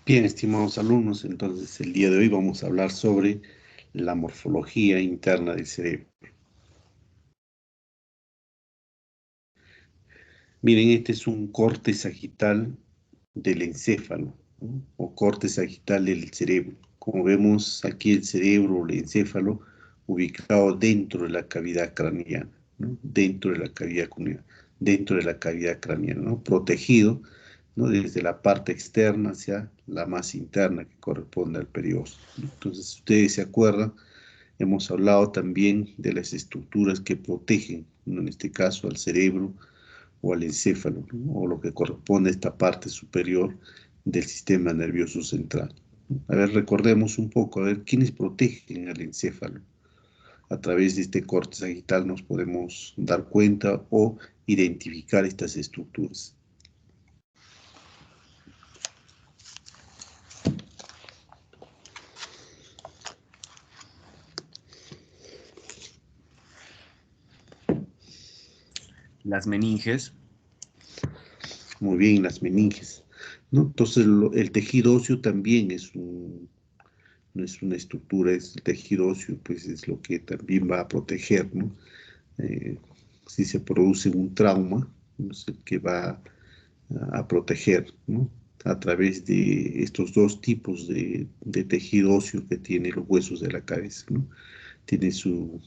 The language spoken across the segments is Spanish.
Bien, estimados alumnos, entonces el día de hoy vamos a hablar sobre la morfología interna del cerebro. Miren, este es un corte sagital del encéfalo, ¿no? O corte sagital del cerebro. Como vemos aquí el cerebro, el encéfalo, ubicado dentro de la cavidad craneana, ¿no? Dentro de la cavidad craneana, ¿no? Protegido, ¿no? Desde la parte externa hacia la más interna que corresponde al periósteo, ¿no? Entonces, si ustedes se acuerdan, hemos hablado también de las estructuras que protegen, ¿no? En este caso al cerebro o al encéfalo, ¿no? O lo que corresponde a esta parte superior del sistema nervioso central. A ver, recordemos un poco, a ver, ¿quiénes protegen al encéfalo? A través de este corte sagital nos podemos dar cuenta o identificar estas estructuras. Las meninges. Muy bien, las meninges, ¿no? Entonces, el tejido óseo también no es una estructura, es el tejido óseo, pues es lo que también va a proteger, ¿no? Eh, si se produce un trauma, ¿no? Es el que va a proteger, ¿no? A través de estos dos tipos de tejido óseo que tiene los huesos de la cabeza, ¿no? Tiene su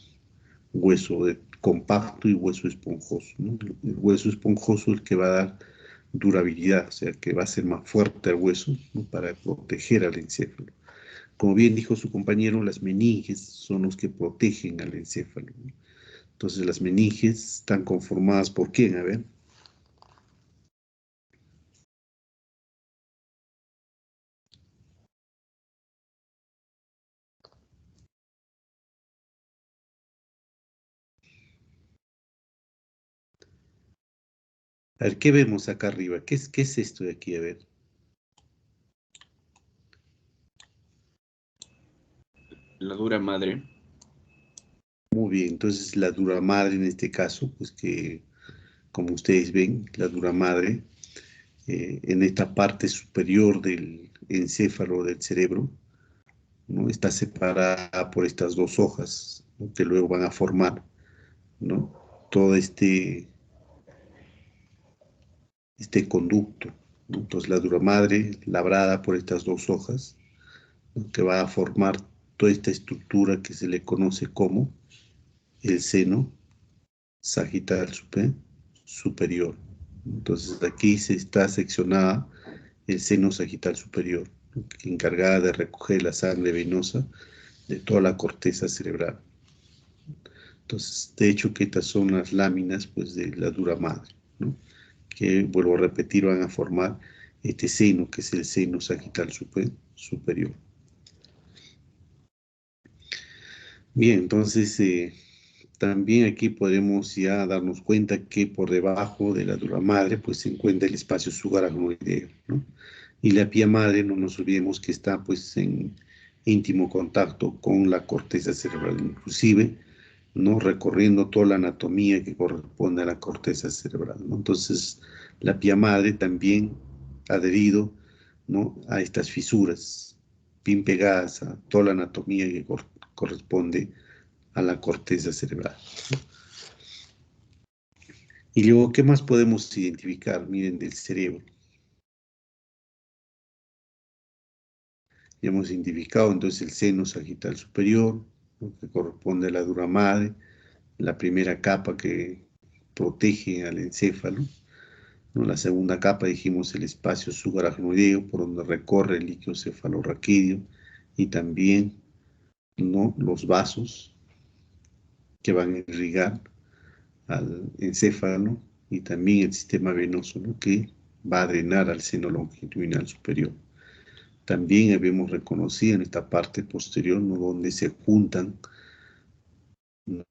hueso compacto y hueso esponjoso, ¿no? El hueso esponjoso es el que va a dar durabilidad, o sea, que va a ser más fuerte el hueso, ¿no? Para proteger al encéfalo. Como bien dijo su compañero, las meninges son los que protegen al encéfalo, ¿no? Entonces, las meninges están conformadas por ¿quién? A ver. A ver, ¿qué vemos acá arriba? ¿Qué es esto de aquí? A ver. La dura madre. Muy bien, entonces la dura madre en este caso, pues que, como ustedes ven, la dura madre, en esta parte superior del encéfalo del cerebro, ¿no? Está separada por estas dos hojas, ¿no? Que luego van a formar, ¿no? Todo este conducto, ¿no? Entonces la dura madre, labrada por estas dos hojas, ¿no? Que va a formar toda esta estructura que se le conoce como el seno sagital superior. Entonces aquí se está seccionada el seno sagital superior, ¿no? Encargada de recoger la sangre venosa de toda la corteza cerebral. Entonces, de hecho, que estas son las láminas, pues, de la dura madre, ¿no? Que, vuelvo a repetir, van a formar este seno, que es el seno sagital superior. Bien, entonces, también aquí podemos ya darnos cuenta que por debajo de la dura madre, pues, se encuentra el espacio subaracnoideo, ¿no? Y la pía madre, no nos olvidemos que está, pues, en íntimo contacto con la corteza cerebral, inclusive, ¿no? Recorriendo toda la anatomía que corresponde a la corteza cerebral, ¿no? Entonces, la pía madre también ha adherido, ¿no? A estas fisuras, bien pegadas a toda la anatomía que corresponde a la corteza cerebral. Y luego, ¿qué más podemos identificar? Miren, del cerebro. Ya hemos identificado entonces el seno sagital superior, ¿no? Que corresponde a la dura madre, la primera capa que protege al encéfalo, ¿no? La segunda capa, dijimos, el espacio subaracnoideo, por donde recorre el líquido cefalorraquídeo, y también, ¿no? Los vasos que van a irrigar al encéfalo, y también el sistema venoso, ¿no? Que va a drenar al seno longitudinal superior. También habíamos reconocido en esta parte posterior, ¿no? Donde se juntan, ¿no?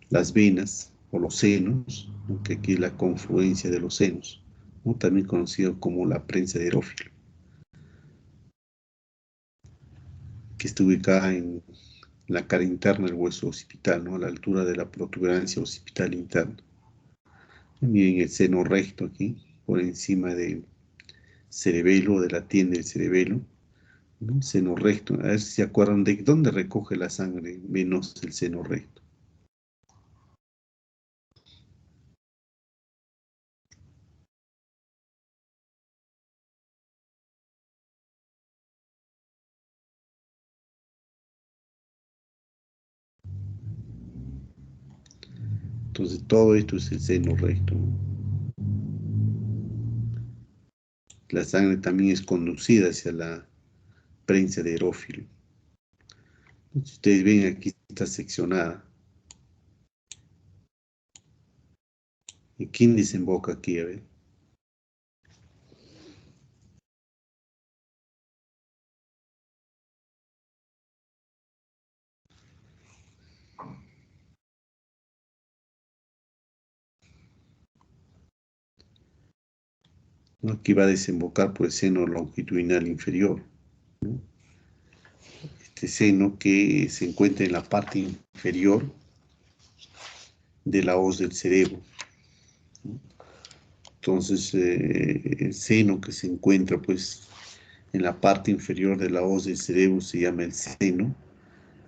Las venas o los senos, ¿no? Que aquí es la confluencia de los senos, ¿no? También conocido como la prensa de Erófilo, que está ubicada en la cara interna del hueso occipital, ¿no? A la altura de la protuberancia occipital interna. Miren el seno recto aquí, por encima del cerebelo, de la tienda del cerebelo, ¿no? Seno recto. A ver si se acuerdan de dónde recoge la sangre venosa el seno recto. Entonces todo esto es el seno recto, ¿no? La sangre también es conducida hacia la prensa de erófilo. Si ustedes ven, aquí está seccionada. ¿Y quién desemboca aquí? A ver. ¿No? Aquí va a desembocar por el seno longitudinal inferior, ¿no? Este seno que se encuentra en la parte inferior de la hoz del cerebro, ¿no? Entonces, el seno que se encuentra pues en la parte inferior de la hoz del cerebro se llama el seno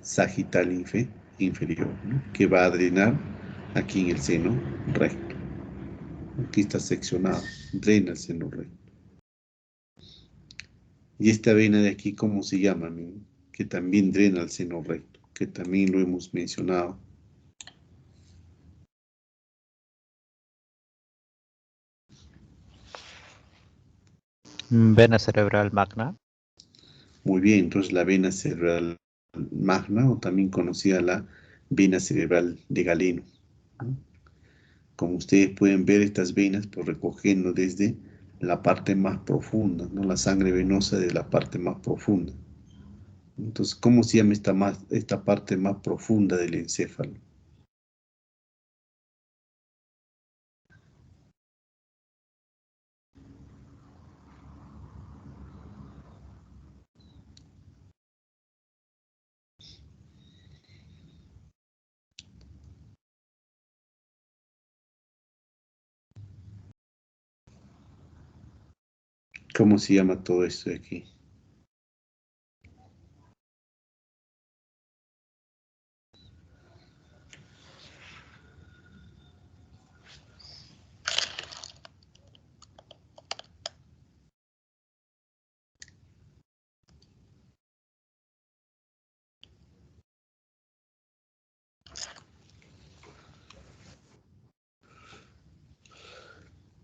sagital inferior, ¿no? Que va a drenar aquí en el seno recto. Aquí está seccionado, drena el seno recto. Y esta vena de aquí, ¿cómo se llama? Que también drena el seno recto, que también lo hemos mencionado. Vena cerebral magna. Muy bien, entonces la vena cerebral magna, o también conocida la vena cerebral de Galeno, ¿no? Como ustedes pueden ver, estas venas pues recogiendo desde la parte más profunda, ¿no? La sangre venosa de la parte más profunda. Entonces, ¿cómo se llama esta parte más profunda del encéfalo? ¿Cómo se llama todo esto de aquí?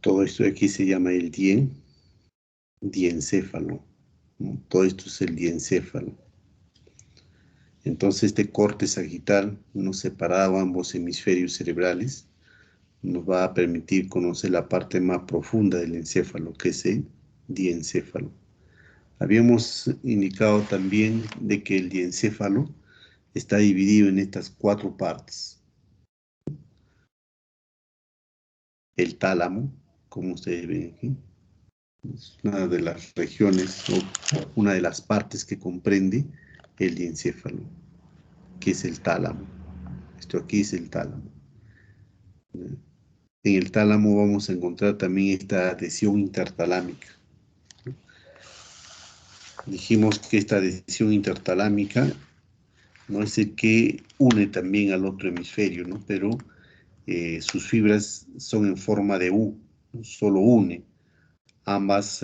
Todo esto de aquí se llama el diencéfalo, ¿no? Todo esto es el diencéfalo. Entonces este corte sagital, no separado ambos hemisferios cerebrales, nos va a permitir conocer la parte más profunda del encéfalo, que es el diencéfalo. Habíamos indicado también de que el diencéfalo está dividido en estas 4 partes. El tálamo, como ustedes ven aquí, es una de las regiones o una de las partes que comprende el diencéfalo, que es el tálamo. Esto aquí es el tálamo. En el tálamo vamos a encontrar también esta adhesión intertalámica. Dijimos que esta adhesión intertalámica no es el que une también al otro hemisferio, ¿no? Pero sus fibras son en forma de U, solo une ambas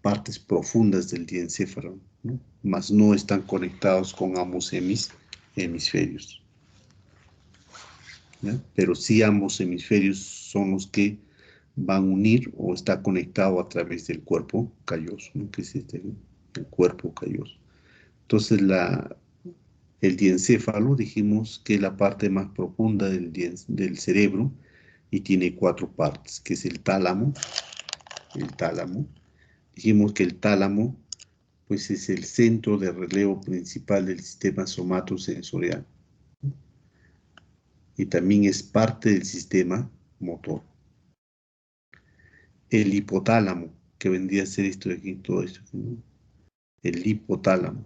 partes profundas del diencéfalo, ¿no? Mas no están conectados con ambos hemisferios, ¿ya? Pero sí ambos hemisferios son los que van a unir o está conectado a través del cuerpo calloso, ¿no? Que es el cuerpo calloso. Entonces el diencéfalo dijimos que es la parte más profunda del cerebro y tiene 4 partes, que es el tálamo. Dijimos que el tálamo pues es el centro de relevo principal del sistema somatosensorial y también es parte del sistema motor. El hipotálamo, que vendría a ser esto de aquí, todo esto, ¿no? El hipotálamo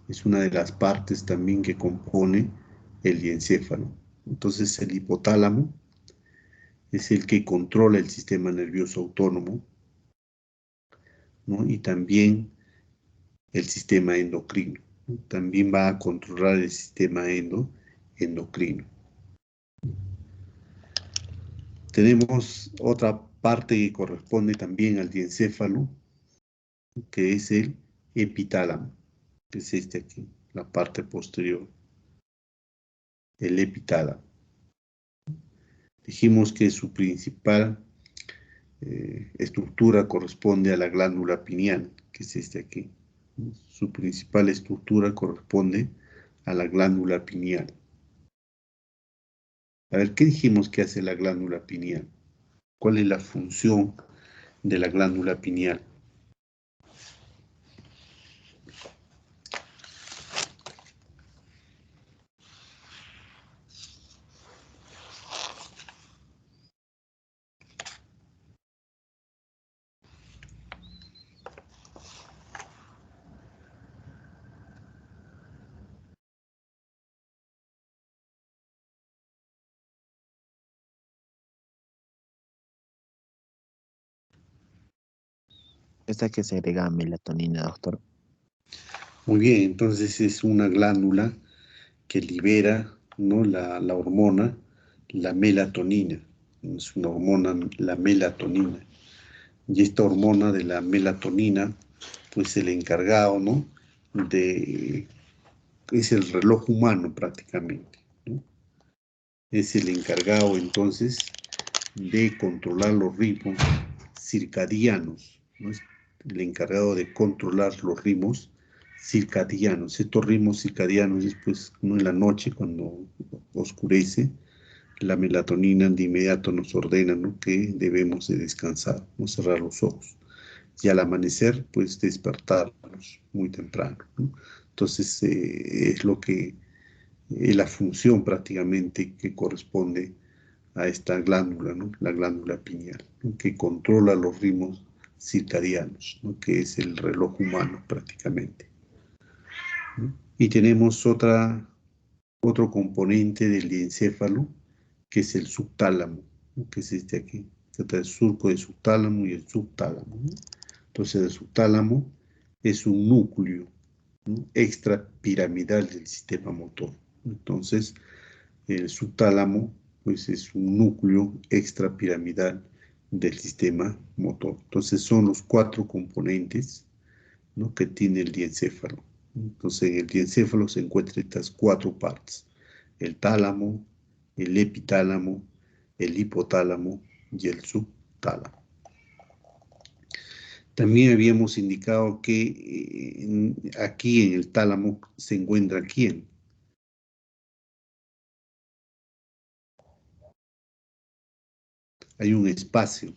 es una de las partes también que compone el diencéfalo. Entonces el hipotálamo es el que controla el sistema nervioso autónomo, ¿no? Y también el sistema endocrino, ¿no? También va a controlar el sistema endocrino. Tenemos otra parte que corresponde también al diencéfalo, que es el epitálamo, que es este aquí, la parte posterior, el epitálamo. Dijimos que su principal estructura corresponde a la glándula pineal, que es este aquí. Su principal estructura corresponde a la glándula pineal. A ver, ¿qué dijimos que hace la glándula pineal? ¿Cuál es la función de la glándula pineal? Esta que segrega melatonina, doctor. Muy bien, entonces es una glándula que libera, ¿no?, la hormona, la melatonina. Es una hormona, la melatonina. Y esta hormona de la melatonina, pues el encargado, ¿no?, es el reloj humano prácticamente, ¿no? Es el encargado entonces de controlar los ritmos circadianos, ¿no? Es el encargado de controlar los ritmos circadianos. Estos ritmos circadianos es pues, ¿no?, en la noche cuando oscurece, la melatonina de inmediato nos ordena, ¿no?, que debemos de descansar, no cerrar los ojos. Y al amanecer, pues despertarnos muy temprano, ¿no? Entonces, es lo que, la función prácticamente que corresponde a esta glándula, ¿no?, la glándula pineal, ¿no?, que controla los ritmos circadianos, ¿no?, que es el reloj humano prácticamente, ¿no? Y tenemos otro componente del diencéfalo, que es el subtálamo, ¿no?, que es este aquí. Se trata del surco del subtálamo y el subtálamo, ¿no? Entonces, el subtálamo es un núcleo, ¿no?, extrapiramidal del sistema motor. Entonces, el subtálamo, pues, es un núcleo extrapiramidal del sistema motor. Entonces, son los 4 componentes, ¿no?, que tiene el diencéfalo. Entonces, en el diencéfalo se encuentran estas 4 partes: el tálamo, el epitálamo, el hipotálamo y el subtálamo. También habíamos indicado que aquí en el tálamo se encuentra ¿quién? Hay un espacio.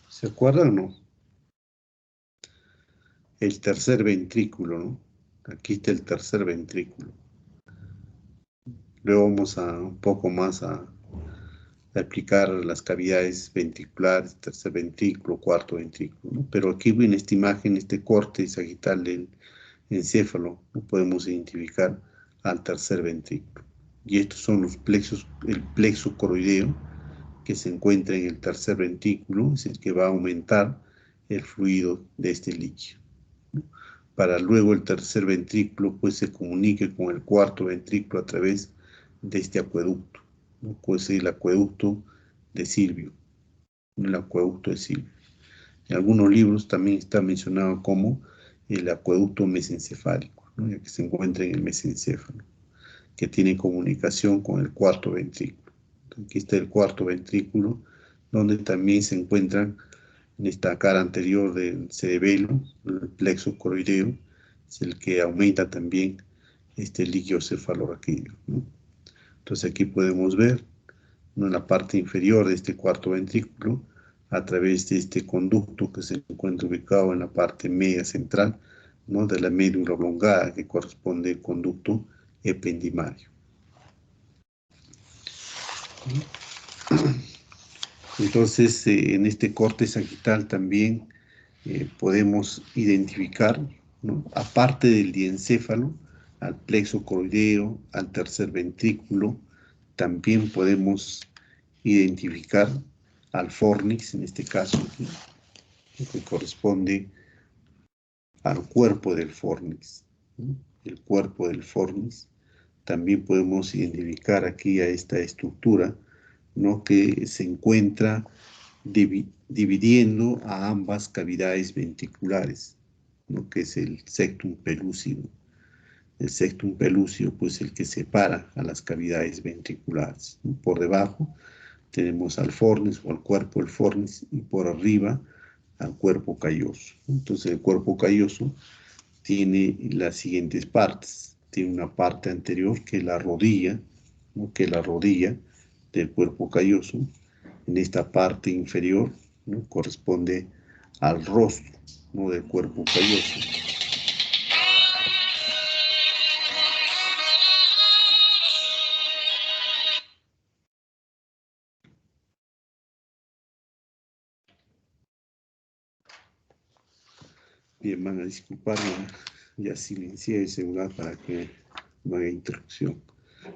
¿Se acuerdan o no? El tercer ventrículo, ¿no? Aquí está el tercer ventrículo. Luego vamos a un poco más a explicar las cavidades ventriculares, tercer ventrículo, cuarto ventrículo, ¿no? Pero aquí en esta imagen, este corte sagital del encéfalo, ¿no?, podemos identificar al tercer ventrículo. Y estos son los plexos, el plexo coroideo, que se encuentra en el tercer ventrículo, es el que va a aumentar el fluido de este líquido, ¿no? para luego el tercer ventrículo pues se comunique con el cuarto ventrículo a través de este acueducto, ¿no? Puede ser el acueducto de Silvio, el acueducto de Silvio. En algunos libros también está mencionado como el acueducto mesencefálico, ¿no? Ya que se encuentra en el mesencéfalo, que tiene comunicación con el cuarto ventrículo. Aquí está el cuarto ventrículo, donde también se encuentran en esta cara anterior del cerebelo, el plexo coroideo, es el que aumenta también este líquido cefalorraquídeo, ¿no? Entonces aquí podemos ver, ¿no?, en la parte inferior de este cuarto ventrículo, a través de este conducto que se encuentra ubicado en la parte media central, ¿no?, de la médula oblongada, que corresponde al conducto ependimario. Entonces, en este corte sagital también podemos identificar, ¿no?, aparte del diencéfalo, al plexo coroideo, al tercer ventrículo, también podemos identificar al fornix, en este caso aquí, que corresponde al cuerpo del fornix, ¿no? El cuerpo del fornix. También podemos identificar aquí a esta estructura, ¿no?, que se encuentra dividiendo a ambas cavidades ventriculares, ¿no?, que es el septum pelúcido. El septum pelúcido, pues el que separa a las cavidades ventriculares, ¿no? Por debajo tenemos al fornix o al cuerpo del fornix, y por arriba al cuerpo calloso. Entonces el cuerpo calloso tiene las siguientes partes. Tiene una parte anterior que es la rodilla, ¿no?, que es la rodilla del cuerpo calloso. En esta parte inferior, ¿no?, corresponde al rostro, ¿no?, del cuerpo calloso. Bien, van a disculpar, ya silencié el celular para que no haya interrupción.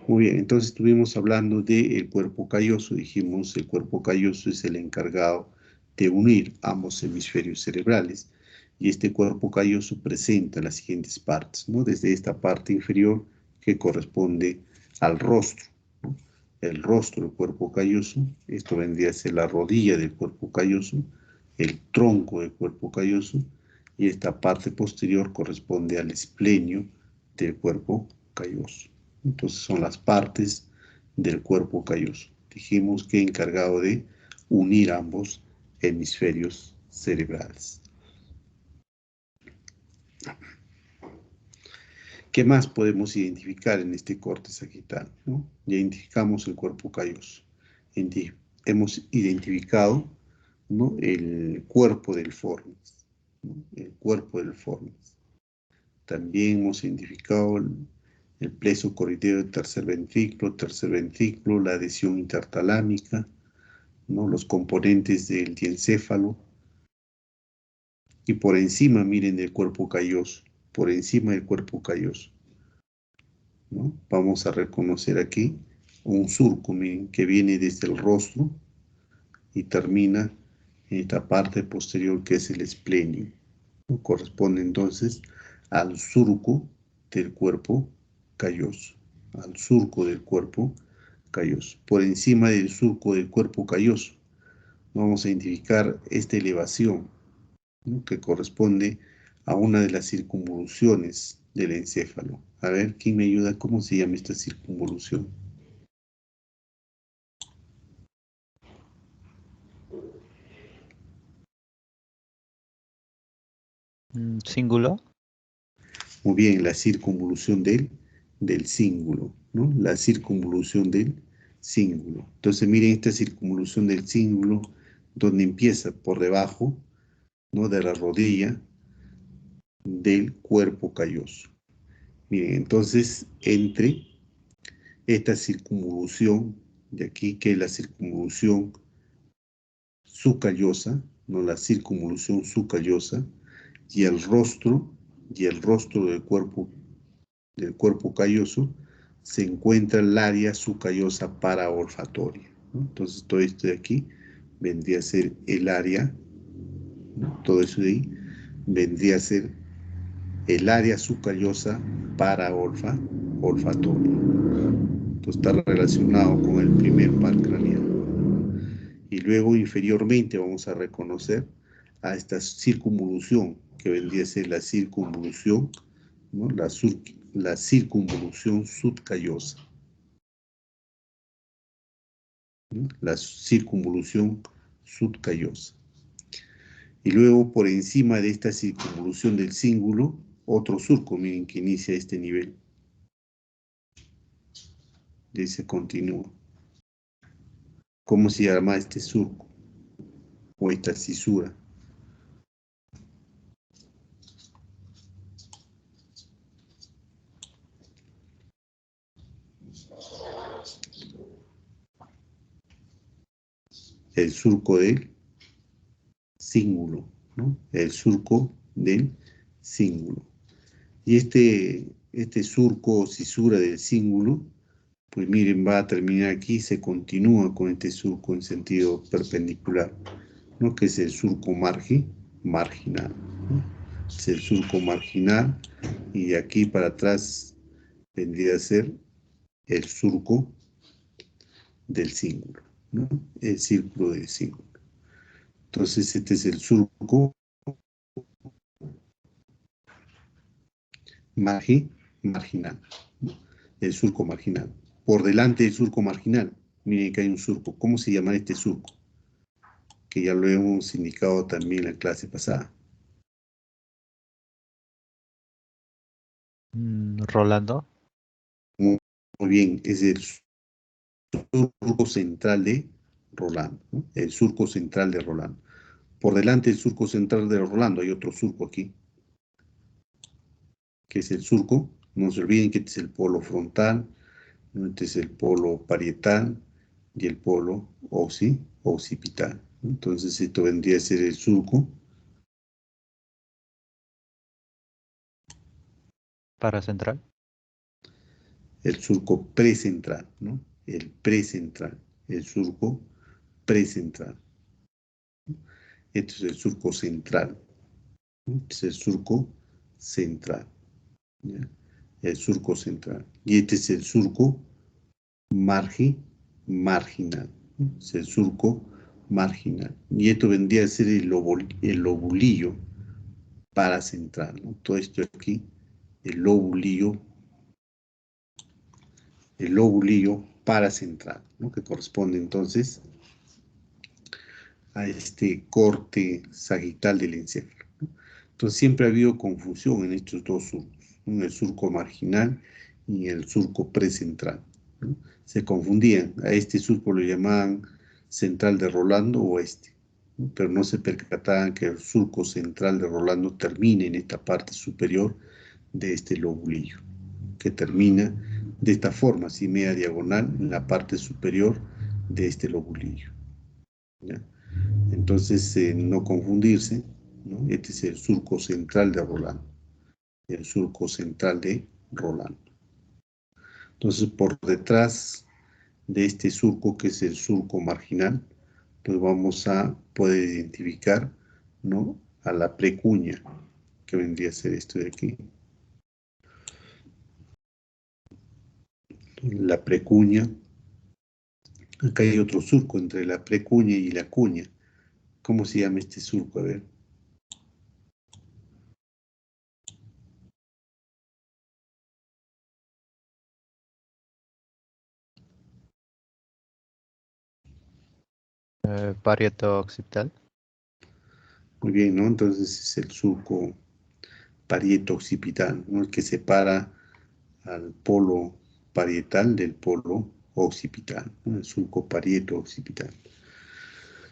Muy bien, entonces estuvimos hablando del cuerpo calloso. Dijimos el cuerpo calloso es el encargado de unir ambos hemisferios cerebrales, y este cuerpo calloso presenta las siguientes partes, ¿no? Desde esta parte inferior que corresponde al rostro, ¿no? El rostro del cuerpo calloso, esto vendría a ser la rodilla del cuerpo calloso, el tronco del cuerpo calloso, y esta parte posterior corresponde al esplenio del cuerpo calloso. Entonces son las partes del cuerpo calloso. Dijimos que encargado de unir ambos hemisferios cerebrales. ¿Qué más podemos identificar en este corte sagital, ¿no? Ya identificamos el cuerpo calloso. Hemos identificado, ¿no?, el cuerpo del fornix, ¿no?, el cuerpo del fornix. También hemos identificado el plexo coroideo del tercer ventrículo, la adhesión intertalámica, ¿no?, los componentes del diencéfalo, y por encima, miren, del cuerpo calloso, por encima del cuerpo calloso, ¿no?, vamos a reconocer aquí un surco, miren, que viene desde el rostro y termina en esta parte posterior que es el esplenio, ¿no? Corresponde entonces al surco del cuerpo calloso, al surco del cuerpo calloso. Por encima del surco del cuerpo calloso vamos a identificar esta elevación, ¿no?, que corresponde a una de las circunvoluciones del encéfalo. A ver, ¿quién me ayuda? ¿Cómo se llama esta circunvolución? Cíngulo. Muy bien, la circunvolución del cíngulo, ¿no? La circunvolución del cíngulo. Entonces miren esta circunvolución del cíngulo, donde empieza por debajo, ¿no?, de la rodilla del cuerpo calloso. Miren, entonces entre esta circunvolución de aquí, que es la circunvolución subcallosa, ¿no?, la circunvolución subcallosa, y el rostro del cuerpo calloso, se encuentra el área subcallosa paraolfatoria, ¿no? Entonces todo esto de aquí vendría a ser el área, ¿no?, todo eso de ahí vendría a ser el área subcallosa para olfatorio. Entonces está relacionado con el primer par craneal. Y luego inferiormente vamos a reconocer a esta circunvolución, que vendría a ser la circunvolución, ¿no? La circunvolución subcallosa. ¿No? La circunvolución subcallosa. Y luego por encima de esta circunvolución del cíngulo, otro surco, miren, que inicia este nivel. Y se continúa. ¿Cómo se llama este surco? O esta cisura. El surco del cíngulo, ¿no? El surco del cíngulo. Y este surco o cisura del cíngulo, pues miren, va a terminar aquí, se continúa con este surco en sentido perpendicular, ¿no? Que es el surco marginal, ¿no? Es el surco marginal, y de aquí para atrás vendría a ser el surco del cíngulo, ¿no? El círculo del cíngulo. Entonces este es el surco marginal, ¿no? El surco marginal. Por delante del surco marginal, miren que hay un surco. ¿Cómo se llama este surco? Que ya lo hemos indicado también en la clase pasada. Rolando. Muy bien, es el surco central de Rolando, ¿no? El surco central de Rolando. Por delante del surco central de Rolando hay otro surco aquí, que es el surco. No se olviden que este es el polo frontal, ¿no? Este es el polo parietal y el polo occipital. Entonces esto vendría a ser el surco Paracentral. el surco precentral, ¿no? El precentral, el surco precentral. Este es el surco central, ¿no? Este es el surco central, ¿ya? El surco central. Y este es el surco marginal, ¿no? Es el surco marginal. Y esto vendría a ser el lobulillo paracentral, ¿no? Todo esto aquí, el lobulillo paracentral, ¿no? Que corresponde entonces a este corte sagital del encéfalo, ¿no? Entonces siempre ha habido confusión en estos dos surcos, ¿no? El surco marginal y el surco precentral, ¿no? Se confundían, a este surco lo llamaban central de Rolando o este, ¿no? Pero no se percataban que el surco central de Rolando termina en esta parte superior de este lobulillo, que termina de esta forma, así media diagonal, en la parte superior de este lobulillo, ¿ya? Entonces, no confundirse, ¿no? Este es el surco central de Rolando, el surco central de Rolando. Entonces, por detrás de este surco, que es el surco marginal, pues vamos a poder identificar, ¿no? A la precuña, que vendría a ser esto de aquí. La precuña, acá hay otro surco entre la precuña y la cuña. ¿Cómo se llama este surco? A ver. Parieto occipital. Muy bien, ¿no? Entonces es el surco parieto occipital, ¿no? El que separa al polo parietal del polo occipital, ¿no? El surco parieto occipital.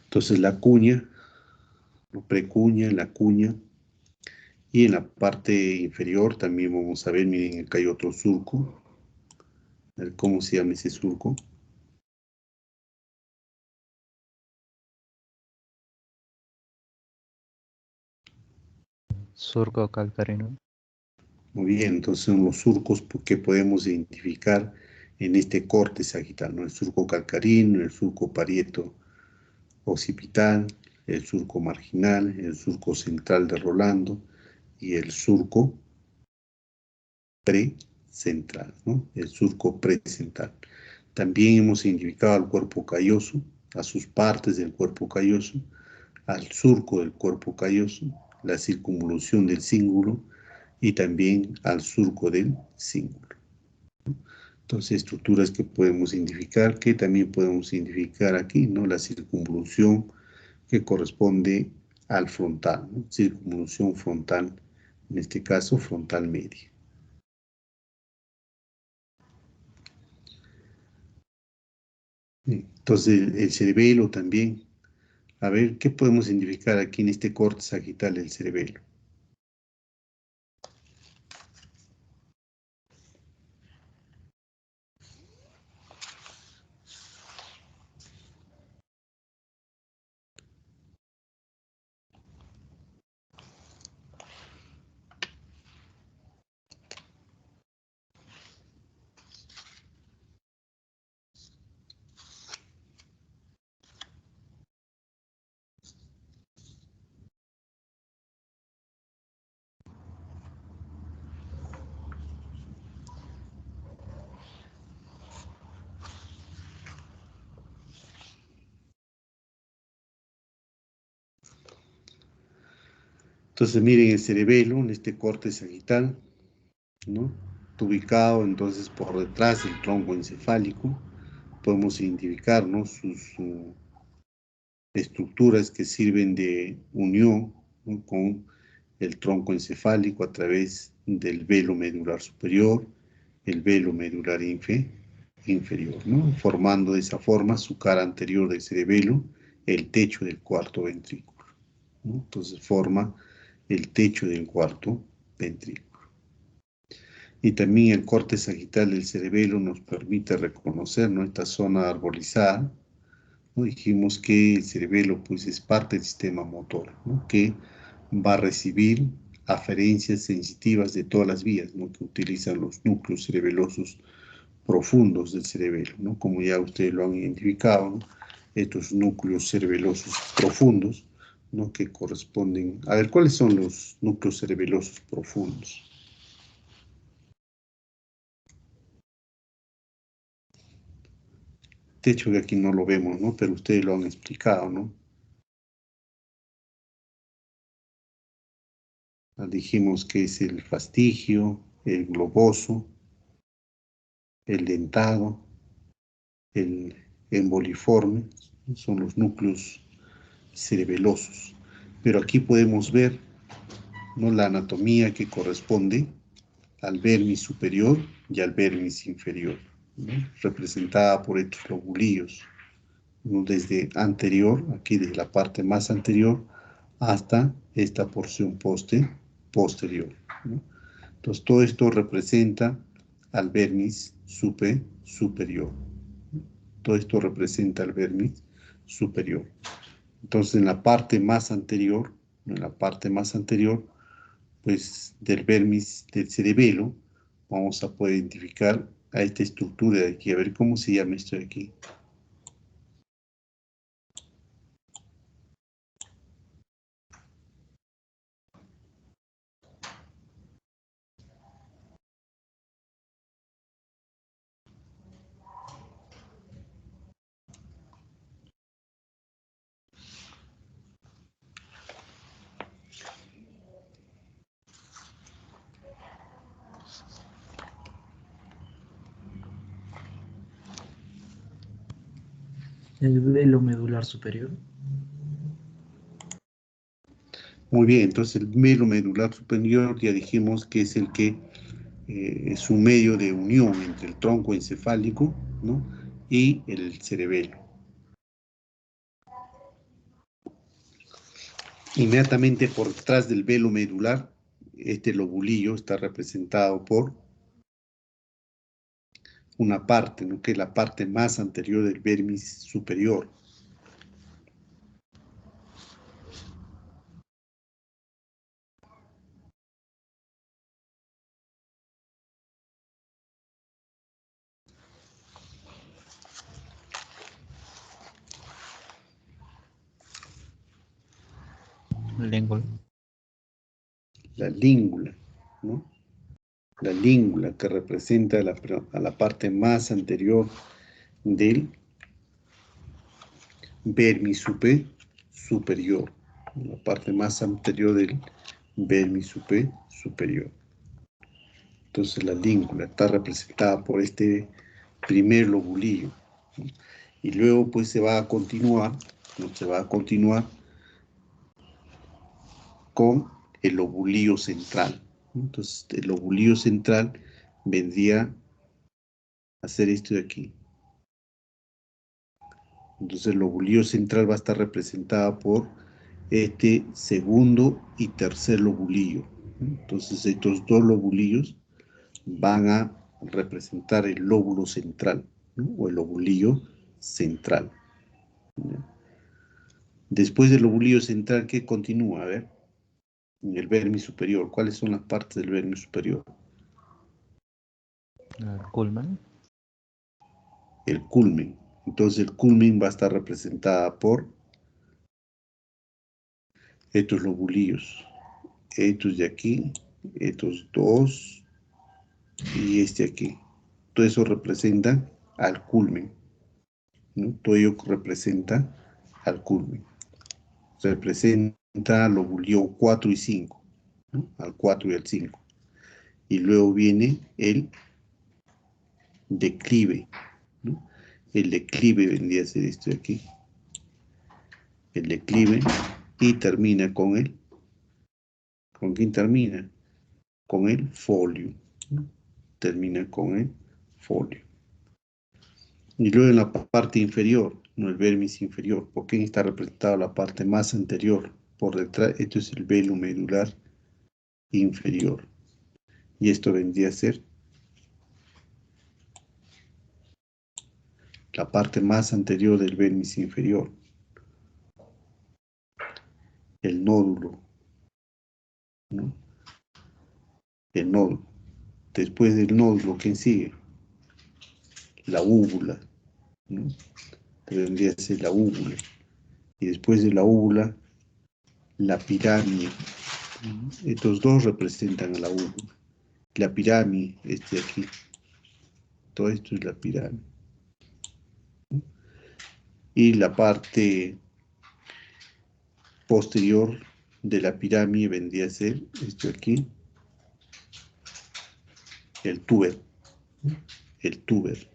Entonces la cuña, la precuña, la cuña, y en la parte inferior también vamos a ver, miren, acá hay otro surco. A ver cómo se llama ese surco. Surco calcarino. Muy bien, entonces son los surcos que podemos identificar en este corte sagital, ¿no? El surco calcarino, el surco parieto occipital, el surco marginal, el surco central de Rolando y el surco precentral, ¿no? El surco precentral. También hemos identificado al cuerpo calloso, a sus partes del cuerpo calloso, al surco del cuerpo calloso, la circunvolución del cíngulo y también al surco del cíngulo. Entonces, estructuras que podemos identificar, que también podemos identificar aquí, ¿no? La circunvolución que corresponde al frontal, ¿no? Circunvolución frontal, en este caso frontal media. Entonces, el cerebelo también. A ver, ¿qué podemos identificar aquí en este corte sagital del cerebelo? Entonces, miren el cerebelo en este corte sagital, ¿no? Ubicado entonces por detrás del tronco encefálico. Podemos identificar, ¿no? sus estructuras que sirven de unión, ¿no? Con el tronco encefálico a través del velo medular superior, el velo medular inferior, ¿no? Formando de esa forma su cara anterior del cerebelo, el techo del cuarto ventrículo, ¿no? Entonces forma el techo del cuarto ventrículo. Y también el corte sagital del cerebelo nos permite reconocer, ¿no? Esta zona arborizada, ¿no? Dijimos que el cerebelo pues, es parte del sistema motor, ¿no? Que va a recibir aferencias sensitivas de todas las vías, ¿no? Que utilizan los núcleos cerebelosos profundos del cerebelo, ¿no? Como ya ustedes lo han identificado, ¿no? Estos núcleos cerebelosos profundos, ¿no? Que corresponden... A ver, ¿cuáles son los núcleos cerebelosos profundos? De hecho, que aquí no lo vemos, ¿no? Pero ustedes lo han explicado, ¿no? Dijimos que es el fastigio, el globoso, el dentado, el emboliforme, son los núcleos cerebelosos. Pero aquí podemos ver, ¿no? La anatomía que corresponde al vermis superior y al vermis inferior, ¿no? Representada por estos lobulillos, ¿no? Desde anterior, aquí desde la parte más anterior, hasta esta porción posterior, ¿no? Entonces, todo esto representa al vermis superior. Todo esto representa al vermis superior. Entonces, en la parte más anterior, pues del vermis del cerebelo, vamos a poder identificar a esta estructura de aquí. A ver cómo se llama esto de aquí. El velo medular superior. Muy bien, entonces el velo medular superior ya dijimos que es el que es un medio de unión entre el tronco encefálico, ¿no? Y el cerebelo. Inmediatamente por detrás del velo medular, este lobulillo está representado por una parte, ¿no? Que es la parte más anterior del vermis superior. Língula. La língula, ¿no? la língula que representa a la parte más anterior del vermisupe superior, la parte más anterior del vermisupe superior. Entonces la língula está representada por este primer lobulillo, ¿no? Y luego pues se va a continuar, ¿no? Se va a continuar con el lobulillo central. Entonces el lobulillo central vendría a hacer esto de aquí. Entonces el lobulillo central va a estar representado por este segundo y tercer lobulillo. Entonces estos dos lobulillos van a representar el lóbulo central, ¿no? O el lobulillo central. Después del lobulillo central, ¿qué continúa? A ver, en el vermis superior. ¿Cuáles son las partes del vermis superior? El culmen. El culmen. Entonces el culmen va a estar representada por estos lobulillos. Estos de aquí, estos dos y este aquí. Todo eso representa al culmen, ¿no? Todo ello representa al culmen. Representa lobulillo 4 y 5, ¿no? Al 4 y al 5. Y luego viene el declive, ¿no? El declive vendría a ser esto de aquí. El declive y termina con el, ¿con quién termina? Con el folio, ¿no? Termina con el folio. Y luego en la parte inferior, no el vermis inferior, ¿por qué está representada la parte más anterior? Por detrás, esto es el velo medular inferior. Y esto vendría a ser la parte más anterior del vermis inferior, el nódulo, ¿no? El nódulo. Después del nódulo, ¿quién sigue? La úvula, ¿no? Vendría a ser la úvula. Y después de la úvula, la pirámide. Estos dos representan a la úvula. La pirámide, este de aquí. Todo esto es la pirámide. Y la parte posterior de la pirámide vendría a ser esto de aquí, el túber. El túber.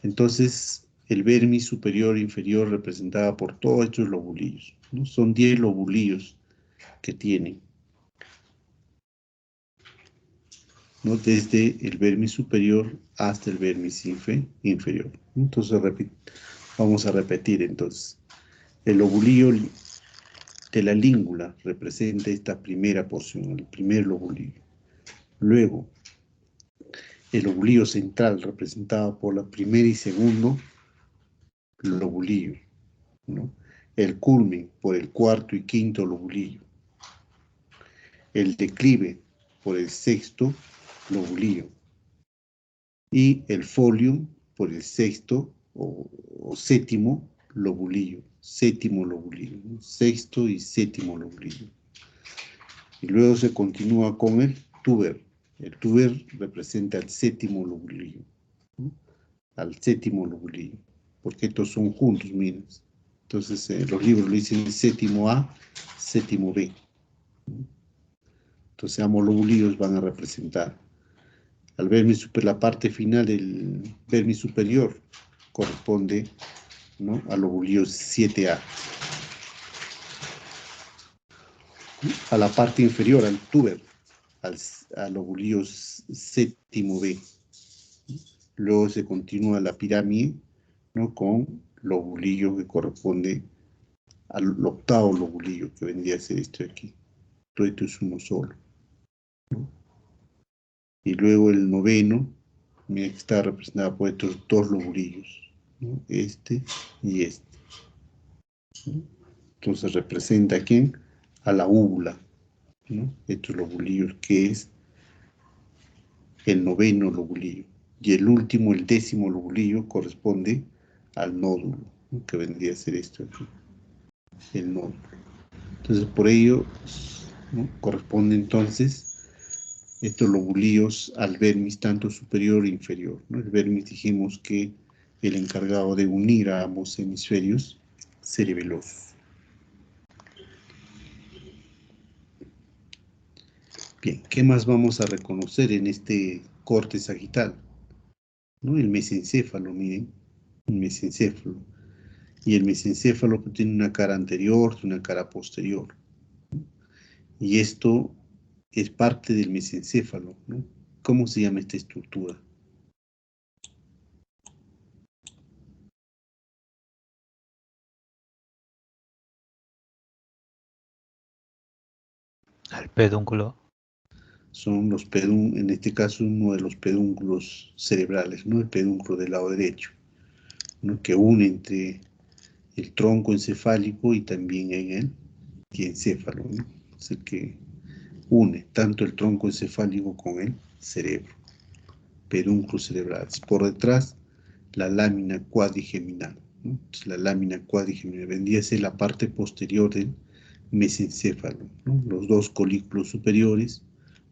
Entonces, el vermis superior e inferior representada por todos estos lobulillos, ¿no? Son 10 lobulillos que tienen, ¿no? Desde el vermis superior hasta el vermis inferior. Entonces, vamos a repetir entonces. El lobulillo de la língula representa esta primera porción, el primer lobulillo. Luego, el lobulillo central representado por la primera y segundo lobulillo, ¿no? El culmen por el cuarto y quinto lobulillo. El declive por el sexto lobulillo. Y el folium por el sexto o séptimo lobulillo. Séptimo lobulillo, ¿no? Sexto y séptimo lobulillo. Y luego se continúa con el túber. El túber representa el séptimo lobulillo, ¿no? Al séptimo lobulillo. Porque estos son juntos, miren. Entonces, los libros lo dicen séptimo A, séptimo B. Entonces, ambos lobulillos van a representar al vermis superior. La parte final del vermis superior corresponde, ¿no?, al lobulillo 7A. A la parte inferior, al túber, al lobulillo séptimo B. Luego se continúa la pirámide, ¿no?, con lobulillo que corresponde al octavo lobulillo, que vendría a ser esto de aquí. Todo esto es uno solo, ¿no? Y luego el noveno, mira, que está representado por estos dos lobulillos, ¿no? Este y este, ¿no? Entonces representa ¿a quién? A la úvula, ¿no? Estos lobulillos, que es el noveno lobulillo. Y el último, el décimo lobulillo, corresponde al nódulo, ¿no?, que vendría a ser esto aquí, el nódulo. Entonces, por ello, ¿no?, corresponde entonces estos lobulillos al vermis tanto superior e inferior, ¿no? El vermis dijimos que el encargado de unir a ambos hemisferios cerebelosos. Bien, ¿qué más vamos a reconocer en este corte sagital? ¿No? El mesencéfalo, miren, el mesencéfalo. Y el mesencéfalo tiene una cara anterior y una cara posterior. Y esto es parte del mesencéfalo, ¿no? ¿Cómo se llama esta estructura? El pedúnculo. Son los pedúnculos, en este caso uno de los pedúnculos cerebrales, ¿no? El pedúnculo del lado derecho, ¿no? Que une entre el tronco encefálico y también en el diencéfalo, ¿no? O sea que une tanto el tronco encefálico con el cerebro, pedúnculos cerebrales. Por detrás, la lámina cuadrigeminal, ¿no? Entonces, la lámina cuadrigeminal vendría a ser la parte posterior del mesencéfalo, ¿no? Los dos colículos superiores,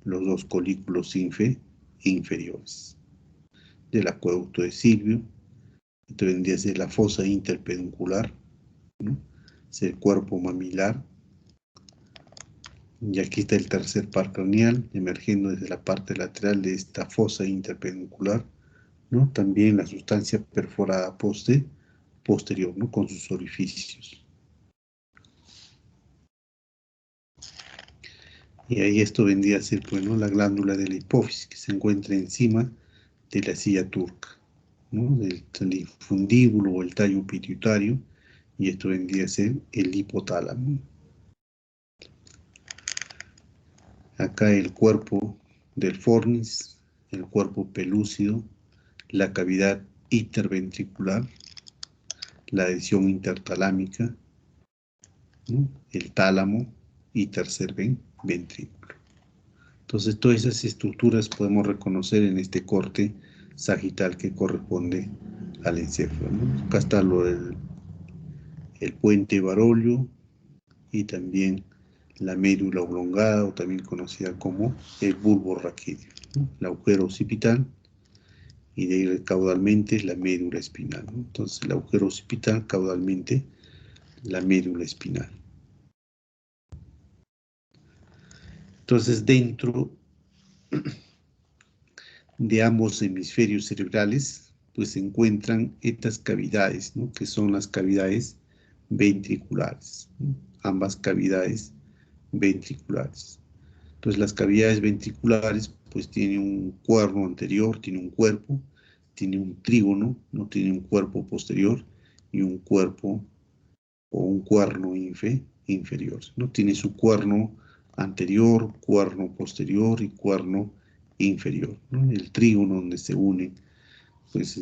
los dos colículos inferiores del acueducto de Silvio. Esto vendría a ser la fosa interpeduncular, ¿no? Es el cuerpo mamilar. Y aquí está el tercer par craneal, emergiendo desde la parte lateral de esta fosa interpeduncular, ¿no? También la sustancia perforada posterior, ¿no? Con sus orificios. Y ahí esto vendría a ser, pues, ¿no? La glándula de la hipófisis, que se encuentra encima de la silla turca, ¿no? Del infundíbulo o el tallo pituitario, y esto vendría a ser el hipotálamo. Acá el cuerpo del fornis, el cuerpo pelúcido, la cavidad interventricular, la adhesión intertalámica, ¿no? El tálamo y tercer ventrículo. Entonces, todas esas estructuras podemos reconocer en este corte sagital que corresponde al encéfalo, ¿no? Acá está el puente Barolio y también la médula oblongada, o también conocida como el bulbo raquídeo, ¿no? El agujero occipital, y de ahí caudalmente la médula espinal, ¿no? Entonces, el agujero occipital, caudalmente la médula espinal. Entonces, dentro de ambos hemisferios cerebrales, pues se encuentran estas cavidades, ¿no? Que son las cavidades ventriculares, ¿no? Ambas cavidades ventriculares. Entonces, las cavidades ventriculares, pues tienen un cuerno anterior, tiene un cuerpo, tiene un trígono, no tiene un cuerpo posterior y un cuerpo o un cuerno inferior, ¿no? Tiene su cuerno anterior, cuerno posterior y cuerno inferior, ¿no? El trígono donde se unen, pues,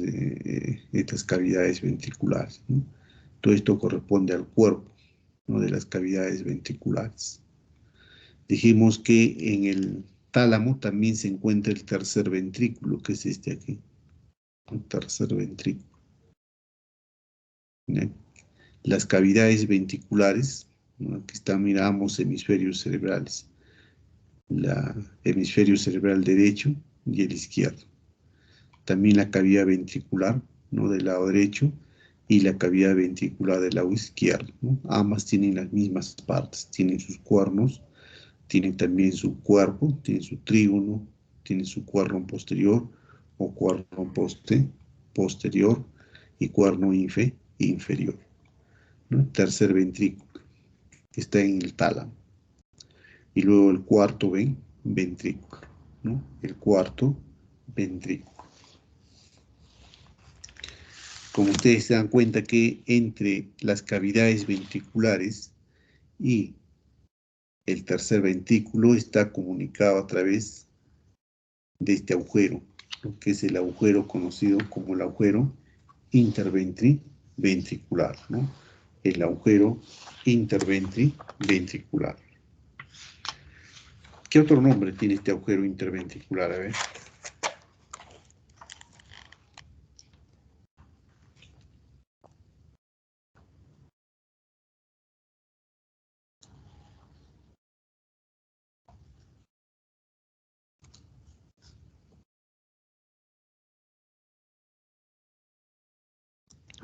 estas cavidades ventriculares, ¿no? Todo esto corresponde al cuerpo, ¿no? De las cavidades ventriculares. Dijimos que en el tálamo también se encuentra el tercer ventrículo, que es este aquí, el tercer ventrículo, ¿no? Las cavidades ventriculares, ¿no? Aquí están, mira, ambos hemisferios cerebrales, el hemisferio cerebral derecho y el izquierdo. También la cavidad ventricular, ¿no? Del lado derecho, y la cavidad ventricular del lado izquierdo, ¿no? Ambas tienen las mismas partes, tienen sus cuernos, tienen también su cuerpo, tienen su trígono, tienen su cuerno posterior o cuerno posterior y cuerno inferior, ¿no? Tercer ventrículo, que está en el tálamo. Y luego el cuarto ventrículo, ¿no? El cuarto ventrículo. Como ustedes se dan cuenta que entre las cavidades ventriculares y el tercer ventrículo está comunicado a través de este agujero, ¿no? Que es el agujero conocido como el agujero interventricular, ¿no? El agujero interventricular. ¿Qué otro nombre tiene este agujero interventricular? A ver.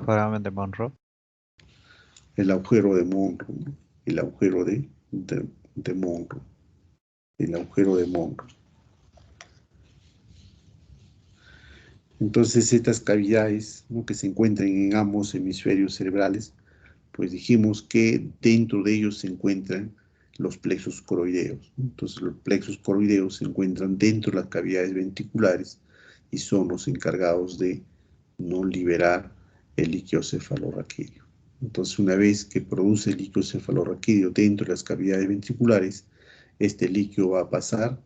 Foramen de Monro. El agujero de Monro, ¿no? El agujero de Monro. El agujero de Monro. Entonces, estas cavidades, ¿no?, que se encuentran en ambos hemisferios cerebrales, pues dijimos que dentro de ellos se encuentran los plexos coroideos. Entonces, los plexos coroideos se encuentran dentro de las cavidades ventriculares y son los encargados de no liberar el líquido cefalorraquídeo. Entonces, una vez que produce el líquido cefalorraquídeo dentro de las cavidades ventriculares, este líquido va a pasar,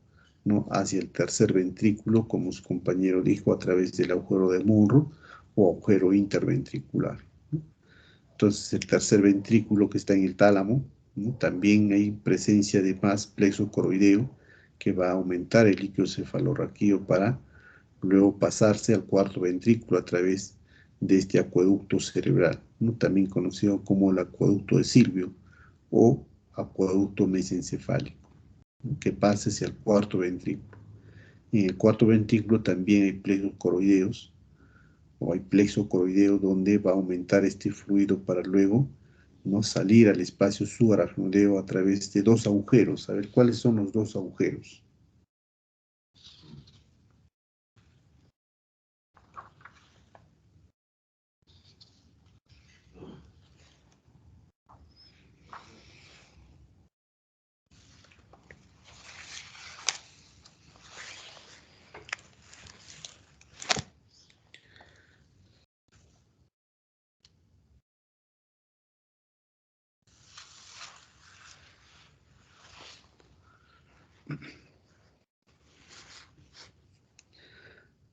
¿no?, hacia el tercer ventrículo, como su compañero dijo, a través del agujero de Monro o agujero interventricular. Entonces, el tercer ventrículo, que está en el tálamo, ¿no?, también hay presencia de más plexo coroideo que va a aumentar el líquido cefalorraquídeo para luego pasarse al cuarto ventrículo a través de este acueducto cerebral, ¿no?, también conocido como el acueducto de Silvio o acueducto mesencefálico, ¿no?, que pasa hacia el cuarto ventrículo. Y en el cuarto ventrículo también hay plexos coroideos, o hay plexo coroideo, donde va a aumentar este fluido para luego, ¿no?, salir al espacio subaracnoideo a través de dos agujeros. A ver, ¿cuáles son los dos agujeros?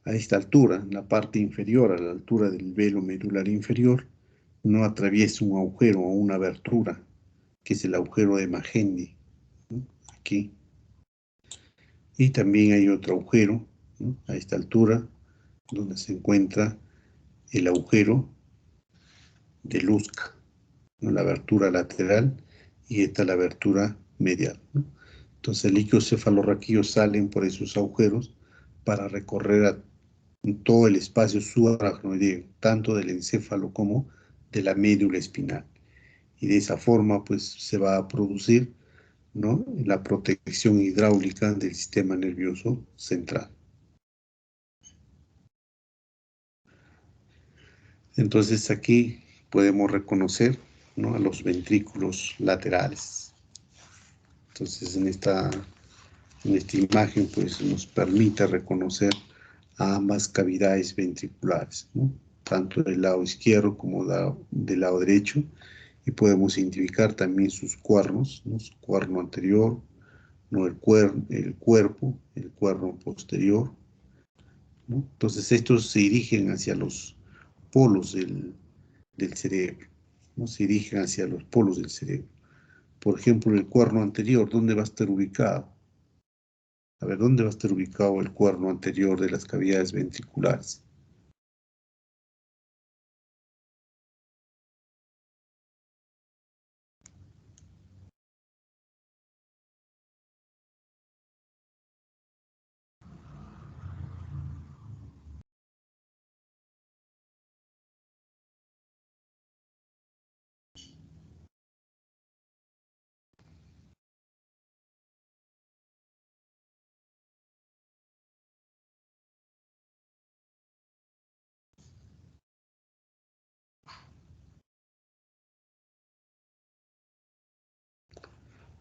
A esta altura, en la parte inferior, a la altura del velo medular inferior, no atraviesa un agujero o una abertura, que es el agujero de Magendie, ¿no?, aquí. Y también hay otro agujero, ¿no?, a esta altura, donde se encuentra el agujero de Lusca, ¿no?, la abertura lateral, y esta la abertura medial, ¿no? Entonces, el líquido cefalorraquídeo salen por esos agujeros para recorrer todo el espacio subaracnoideo, tanto del encéfalo como de la médula espinal. Y de esa forma, pues, se va a producir, ¿no?, la protección hidráulica del sistema nervioso central. Entonces, aquí podemos reconocer, ¿no?, a los ventrículos laterales. Entonces, en esta imagen, pues, nos permite reconocer a ambas cavidades ventriculares, ¿no?, tanto del lado izquierdo como del lado derecho, y podemos identificar también sus cuernos, ¿no?, su cuerno anterior, ¿no?, el cuerno posterior, ¿no? Entonces, estos se dirigen hacia los polos del cerebro, ¿no?, se dirigen hacia los polos del cerebro. Por ejemplo, el cuerno anterior, ¿dónde va a estar ubicado? A ver, ¿dónde va a estar ubicado el cuerno anterior de las cavidades ventriculares?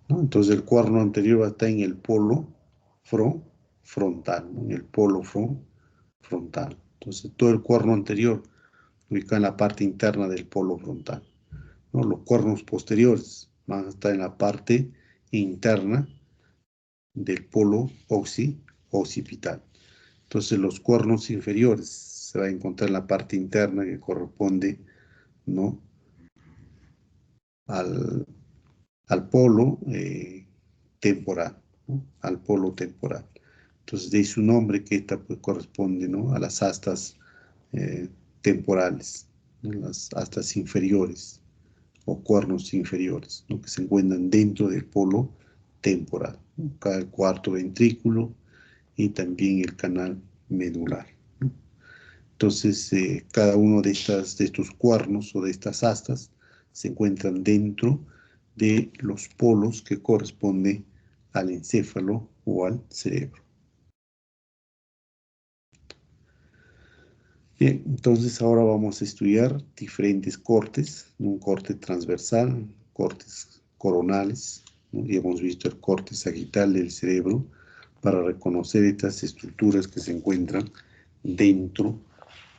¿No? Entonces, el cuerno anterior va a estar en el polo frontal, ¿no?, en el polo frontal. Entonces, todo el cuerno anterior ubicado en la parte interna del polo frontal, ¿no? Los cuernos posteriores van a estar en la parte interna del polo occipital. Entonces, los cuernos inferiores se va a encontrar en la parte interna, que corresponde, ¿no?, al polo temporal, ¿no?, al polo temporal. Entonces, de ahí su nombre, que esta, pues, corresponde, ¿no?, a las astas temporales, ¿no?, las astas inferiores o cuernos inferiores, ¿no?, que se encuentran dentro del polo temporal, ¿no?, cada el cuarto ventrículo y también el canal medular, ¿no? Entonces, cada uno de estos cuernos o de estas astas se encuentran dentro de los polos que corresponden al encéfalo o al cerebro. Bien, entonces ahora vamos a estudiar diferentes cortes, un corte transversal, cortes coronales, ¿no? Y hemos visto el corte sagital del cerebro para reconocer estas estructuras que se encuentran dentro,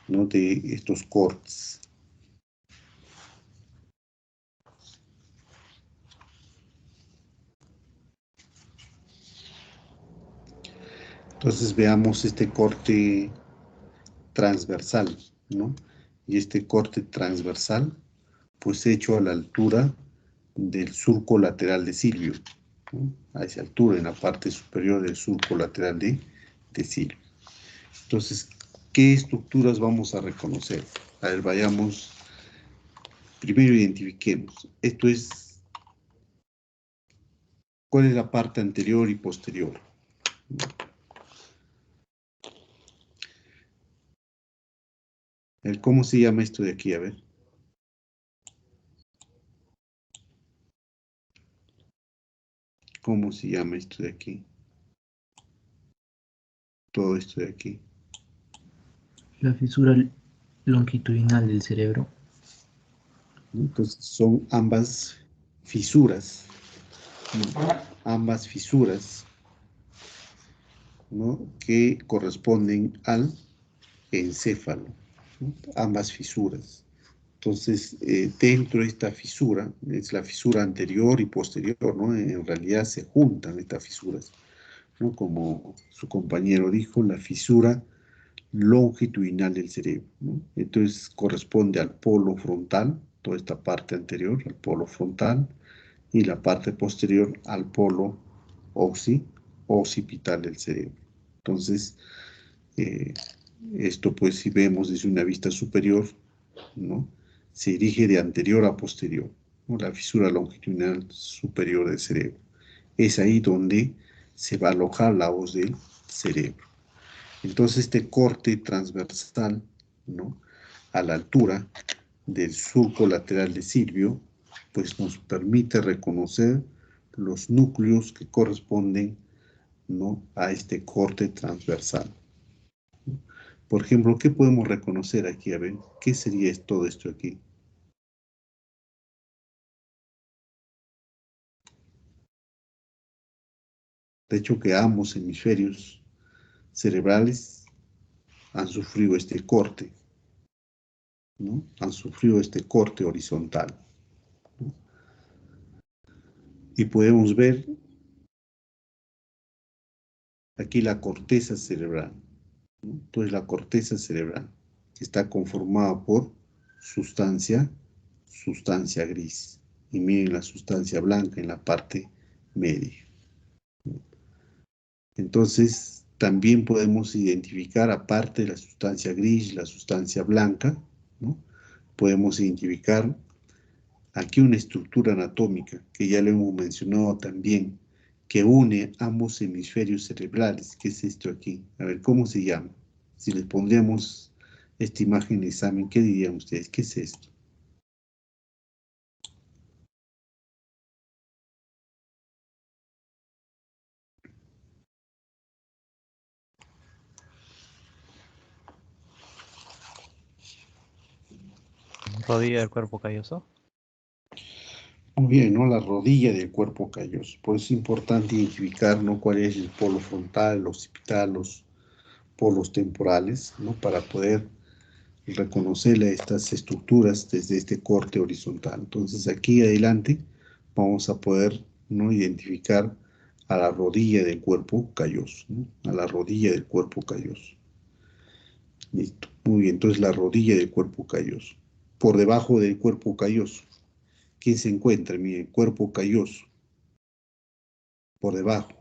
¿no?, de estos cortes. Entonces veamos este corte transversal, ¿no? Y este corte transversal, pues hecho a la altura del surco lateral de Silvio, ¿no? A esa altura, en la parte superior del surco lateral de Silvio. Entonces, ¿qué estructuras vamos a reconocer? A ver, vayamos, primero identifiquemos. Esto es, ¿cuál es la parte anterior y posterior? A ver, ¿cómo se llama esto de aquí? A ver. ¿Cómo se llama esto de aquí? Todo esto de aquí. La fisura longitudinal del cerebro. Entonces son ambas fisuras, ambas fisuras, ¿no?, que corresponden al encéfalo, ¿no? Ambas fisuras. Entonces, dentro de esta fisura, es la fisura anterior y posterior, ¿no? En realidad se juntan estas fisuras, ¿no? Como su compañero dijo, la fisura longitudinal del cerebro, ¿no? Entonces corresponde al polo frontal, toda esta parte anterior, al polo frontal, y la parte posterior al polo occipital del cerebro. Entonces, esto pues si vemos desde una vista superior, ¿no?, se dirige de anterior a posterior, ¿no?, la fisura longitudinal superior del cerebro. Es ahí donde se va a alojar la voz del cerebro. Entonces este corte transversal, ¿no?, a la altura del surco lateral de Silvio, pues nos permite reconocer los núcleos que corresponden, ¿no?, a este corte transversal. Por ejemplo, ¿qué podemos reconocer aquí? A ver, ¿qué sería todo esto aquí? De hecho, que ambos hemisferios cerebrales han sufrido este corte, ¿no? Han sufrido este corte horizontal, ¿no? Y podemos ver aquí la corteza cerebral, ¿no? Entonces la corteza cerebral está conformada por sustancia gris. Y miren la sustancia blanca en la parte media. Entonces, también podemos identificar, aparte de la sustancia gris, la sustancia blanca, ¿no?, podemos identificar aquí una estructura anatómica, que ya lo hemos mencionado también, que une ambos hemisferios cerebrales. ¿Qué es esto aquí? A ver, ¿cómo se llama? Si les pondríamos esta imagen de examen, ¿qué dirían ustedes? ¿Qué es esto? Rodilla del cuerpo calloso. Muy bien, ¿no? La rodilla del cuerpo calloso. Por eso es importante identificar, ¿no?, cuál es el polo frontal, el occipital, los polos temporales, ¿no?, para poder reconocer estas estructuras desde este corte horizontal. Entonces, aquí adelante vamos a poder, ¿no?, identificar a la rodilla del cuerpo calloso, ¿no?, a la rodilla del cuerpo calloso. Listo. Muy bien, entonces la rodilla del cuerpo calloso. Por debajo del cuerpo calloso, ¿quién se encuentra? Miren, cuerpo calloso. Por debajo.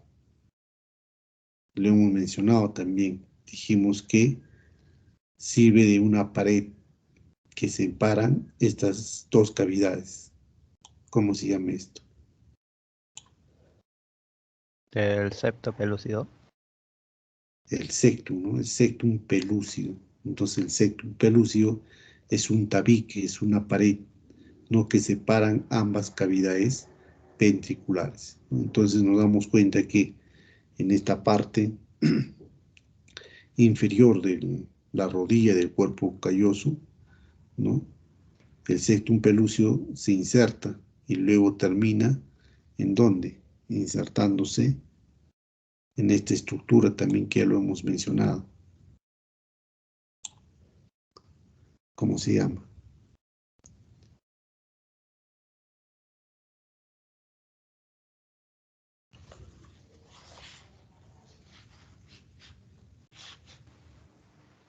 Lo hemos mencionado también. Dijimos que sirve de una pared que separan estas dos cavidades. ¿Cómo se llama esto? Del septo pelúcido. El septum, ¿no? El septum pelúcido. Entonces el septum pelúcido es un tabique, es una pared, ¿no?, que separan ambas cavidades ventriculares, ¿no? Entonces nos damos cuenta que en esta parte inferior de la rodilla del cuerpo calloso, ¿no?, el septum pelúcido se inserta y luego termina ¿en dónde? Insertándose en esta estructura también que ya lo hemos mencionado. ¿Cómo se llama?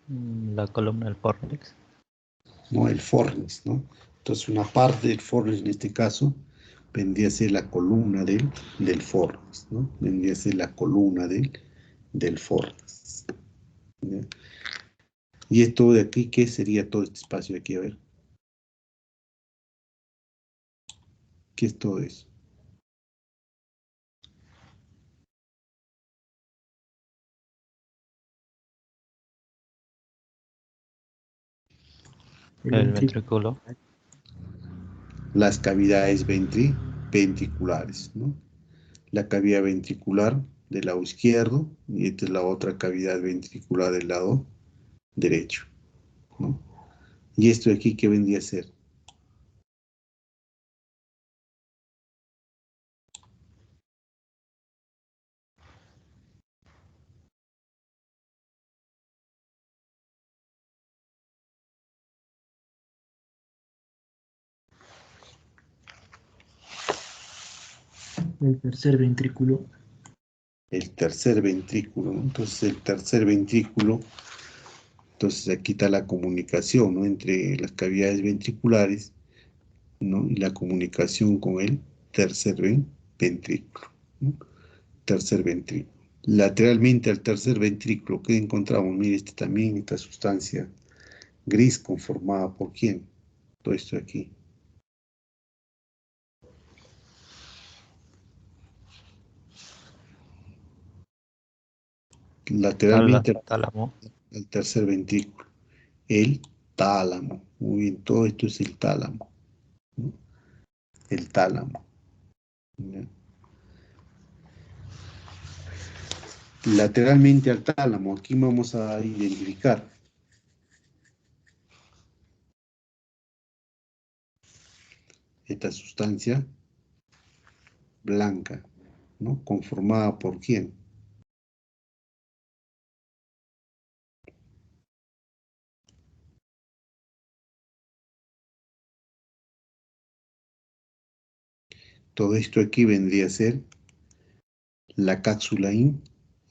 La columna del fornix. ¿No? El fornix, ¿no? Entonces una parte del fornix en este caso vendría a ser la columna del fornix, ¿no? Vendría a ser la columna del fornix. ¿Ya? Y esto de aquí, ¿qué sería todo este espacio de aquí? A ver. ¿Qué es todo eso? El ventrículo. Las cavidades ventriculares, ¿no? La cavidad ventricular del lado izquierdo y esta es la otra cavidad ventricular del lado derecho, ¿no? Y esto de aquí, ¿qué vendría a ser? El tercer ventrículo. El tercer ventrículo, ¿no? Entonces el tercer ventrículo, entonces aquí está la comunicación, ¿no?, entre las cavidades ventriculares, ¿no?, y la comunicación con el tercer ventrículo, ¿no? Tercer ventrículo. Lateralmente al tercer ventrículo, ¿qué encontramos? Mire, también esta sustancia gris conformada por ¿quién? Todo esto de aquí. Lateralmente Tálamo. al tercer ventrículo. El tálamo. Muy bien, todo esto es el tálamo, ¿no? El tálamo. ¿Ya? Lateralmente al tálamo, aquí vamos a identificar esta sustancia blanca, ¿no?, conformada por ¿quién? Todo esto aquí vendría a ser la cápsula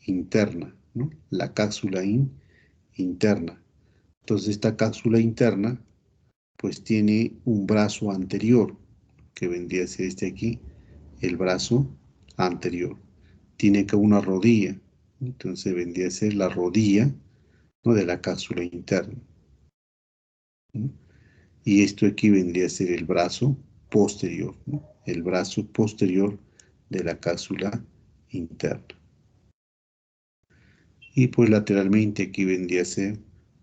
interna, ¿no? La cápsula interna. Entonces esta cápsula interna pues tiene un brazo anterior, que vendría a ser este aquí, el brazo anterior. Tiene acá una rodilla, entonces vendría a ser la rodilla, ¿no?, de la cápsula interna, ¿no? Y esto aquí vendría a ser el brazo posterior, ¿no?, el brazo posterior de la cápsula interna. Y pues lateralmente aquí vendría a ser,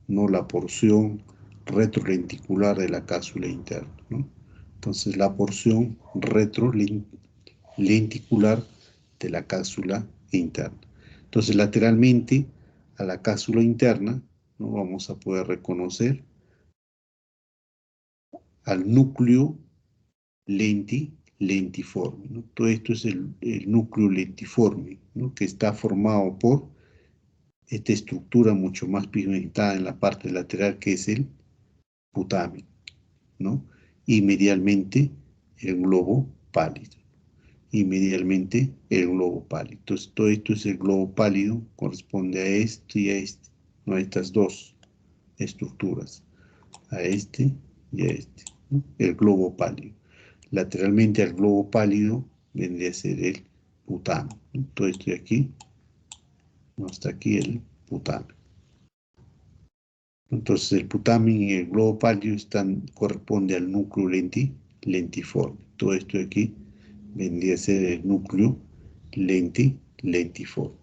¿no?, la porción retrolenticular de la cápsula interna, ¿no? Entonces la porción retrolenticular de la cápsula interna. Entonces lateralmente a la cápsula interna, ¿no?, vamos a poder reconocer al núcleo lentiforme, ¿no? Todo esto es el núcleo lentiforme, ¿no?, que está formado por esta estructura mucho más pigmentada en la parte lateral, que es el putamen, ¿no? Y medialmente el globo pálido. Y medialmente el globo pálido. Entonces todo esto es el globo pálido, corresponde a este y a este, no, a estas dos estructuras, a este y a este, ¿no? El globo pálido. Lateralmente al globo pálido vendría a ser el putamen, ¿no? Todo esto de aquí, no, hasta aquí el putamen. Entonces el putamen y el globo pálido corresponde al núcleo lentiforme. Todo esto de aquí vendría a ser el núcleo lentiforme.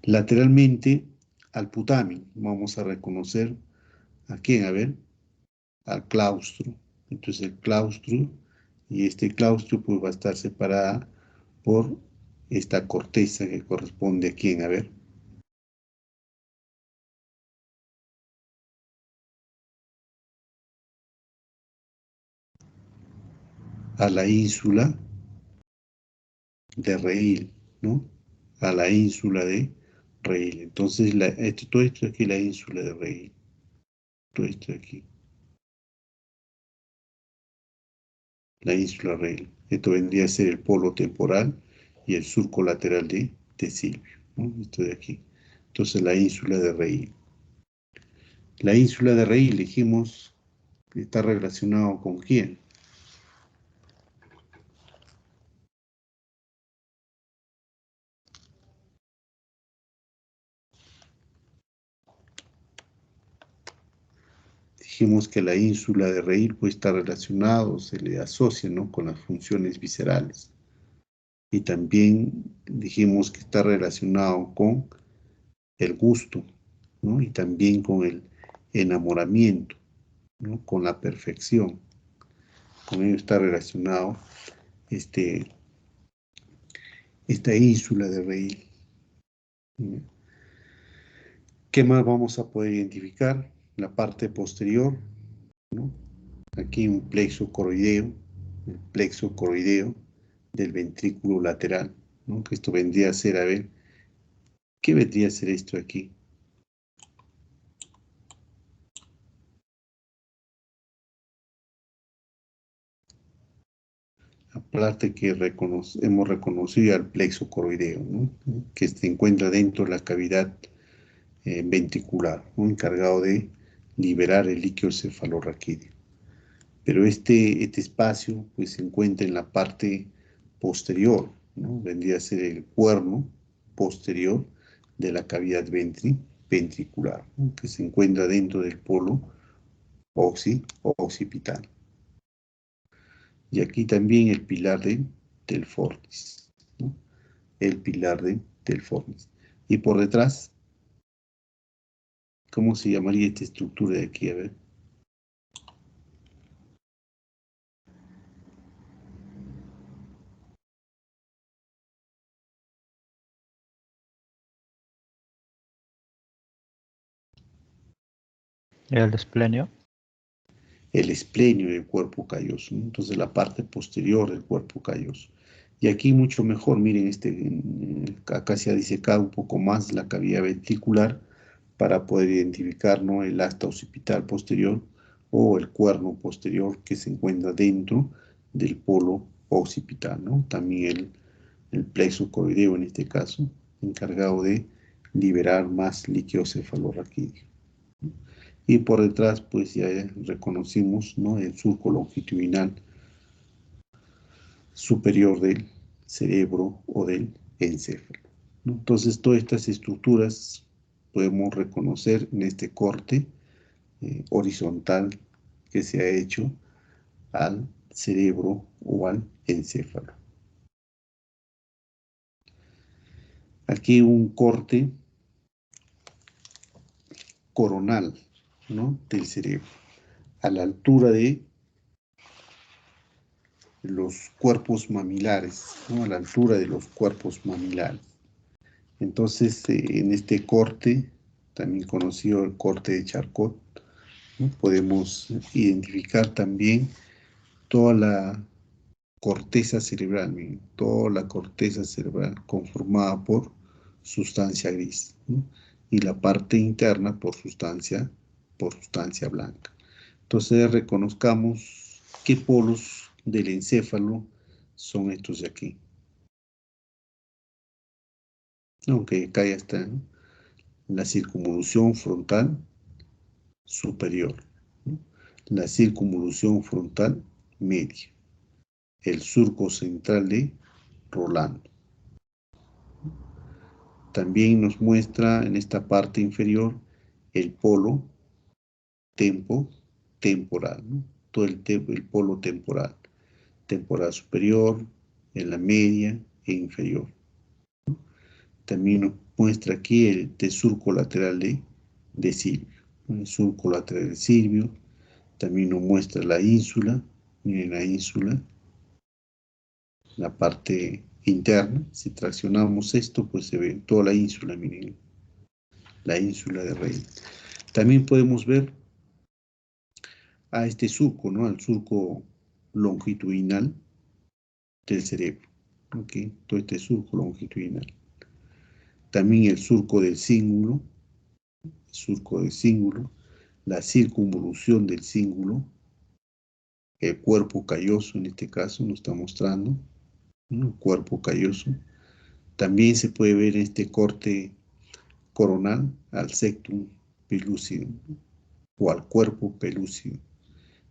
Lateralmente al putamen vamos a reconocer ¿A quién? A ver, al claustro. Entonces el claustro, y este claustro pues va a estar separada por esta corteza que corresponde a quién, a ver. A la ínsula de Rehil, ¿no? A la ínsula de Rehil. Entonces, todo esto aquí es la ínsula de Rehil. Todo esto aquí. La ínsula de Rehil. Esto vendría a ser el polo temporal y el surco lateral de Silvio, ¿no? Esto de aquí. Entonces, la ínsula de Rehil. La ínsula de Rehil, dijimos, está relacionado con quién. Dijimos que la ínsula de Rehil pues está relacionado, se le asocia, ¿no?, con las funciones viscerales. Y también dijimos que está relacionado con el gusto, ¿no? Y también con el enamoramiento, ¿no?, con la perfección. Con ello está relacionado esta ínsula de Rehil. ¿Qué más vamos a poder identificar? La parte posterior, ¿no? Aquí un plexo coroideo, el plexo coroideo del ventrículo lateral, ¿no? Que esto vendría a ser, a ver, ¿qué vendría a ser esto aquí? Aparte que hemos reconocido al plexo coroideo, ¿no?, que se encuentra dentro de la cavidad ventricular, ¿no?, encargado de liberar el líquido cefalorraquídeo. Pero este espacio pues, se encuentra en la parte posterior, ¿no? Vendría a ser el cuerno posterior de la cavidad ventricular, ¿no?, que se encuentra dentro del polo occipital. Y aquí también el pilar del fornis, ¿no?, el pilar del fornis. Y por detrás, ¿cómo se llamaría esta estructura de aquí? A ver. El esplenio. El esplenio del cuerpo calloso, ¿no? Entonces la parte posterior del cuerpo calloso. Y aquí mucho mejor, miren, acá se ha disecado un poco más la cavidad ventricular para poder identificar, ¿no?, el asta occipital posterior o el cuerno posterior que se encuentra dentro del polo occipital, ¿no? También el plexo coroideo en este caso, encargado de liberar más líquido cefalorraquídeo. Y por detrás, pues ya reconocimos, ¿no?, el surco longitudinal superior del cerebro o del encéfalo, ¿no? Entonces, todas estas estructuras podemos reconocer en este corte horizontal que se ha hecho al cerebro o al encéfalo. Aquí un corte coronal, ¿no?, del cerebro, a la altura de los cuerpos mamilares, ¿no?, a la altura de los cuerpos mamilares. Entonces, en este corte, también conocido el corte de Charcot, ¿no?, podemos identificar también toda la corteza cerebral, miren, toda la corteza cerebral conformada por sustancia gris, ¿no?, y la parte interna por sustancia blanca. Entonces reconozcamos qué polos del encéfalo son estos de aquí. Aunque acá ya está, ¿no?, la circunvolución frontal superior, ¿no?, la circunvolución frontal media, el surco central de Rolando. También nos muestra en esta parte inferior el polo temporal, ¿no?, todo el polo temporal superior, en la media e inferior. También nos muestra aquí el surco lateral de Silvio. el surco lateral del cirbio. También nos muestra la ínsula. Miren la ínsula, la parte interna. Si traccionamos esto, pues se ve toda la ínsula, miren, la ínsula de Rey. También podemos ver a este surco, ¿no? Al surco longitudinal del cerebro. ¿Ok? Todo este surco longitudinal. También el surco del cíngulo, la circunvolución del cíngulo, el cuerpo calloso en este caso nos está mostrando, ¿no? El cuerpo calloso. También se puede ver este corte coronal al septum pelúcido, ¿no? O al cuerpo pelúcido.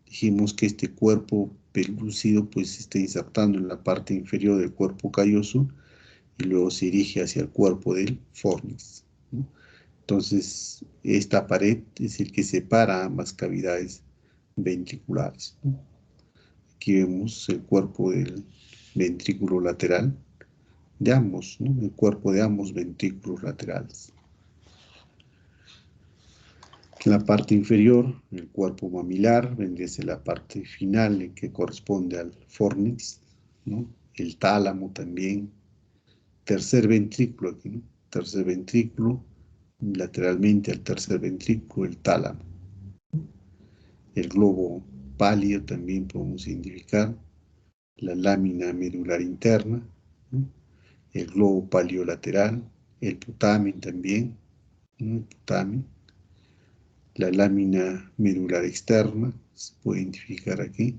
Dijimos que este cuerpo pelúcido pues se está insertando en la parte inferior del cuerpo calloso y luego se dirige hacia el cuerpo del fornix, ¿no? Entonces, esta pared es el que separa ambas cavidades ventriculares, ¿no? Aquí vemos el cuerpo del ventrículo lateral de ambos, ¿no? El cuerpo de ambos ventrículos laterales. En la parte inferior, el cuerpo mamilar, vendría a ser la parte final en que corresponde al fornix, ¿no? El tálamo también. Tercer ventrículo aquí, ¿no? Tercer ventrículo, lateralmente al tercer ventrículo, el tálamo. El globo pálido también podemos identificar, la lámina medular interna, ¿no? El globo paleolateral, el putamen también, ¿no? El putamen. La lámina medular externa, se puede identificar aquí,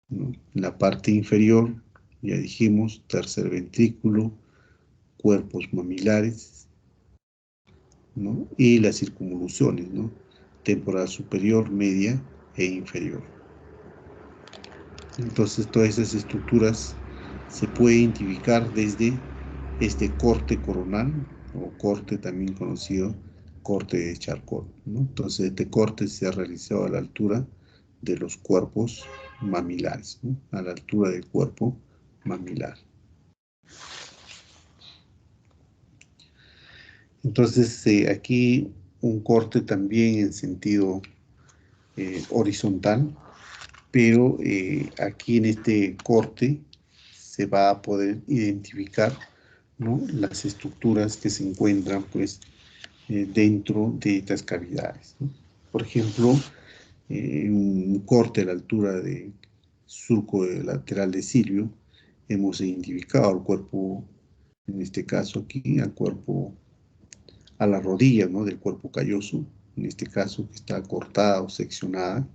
¿no? La parte inferior, ya dijimos, tercer ventrículo, cuerpos mamilares, ¿no? Y las circunvoluciones, ¿no? Temporal superior, media e inferior. Entonces todas esas estructuras se puede identificar desde este corte coronal, o corte también conocido corte de Charcot, ¿no? Entonces este corte se ha realizado a la altura de los cuerpos mamilares, ¿no? A la altura del cuerpo mamilar. Entonces aquí un corte también en sentido horizontal, pero aquí en este corte se va a poder identificar, ¿no? Las estructuras que se encuentran pues dentro de estas cavidades, ¿no? Por ejemplo, un corte a la altura del surco lateral de cirbio, hemos identificado al cuerpo, en este caso aquí, al cuerpo, a la rodilla, ¿no? Del cuerpo calloso, en este caso que está cortada o seccionada,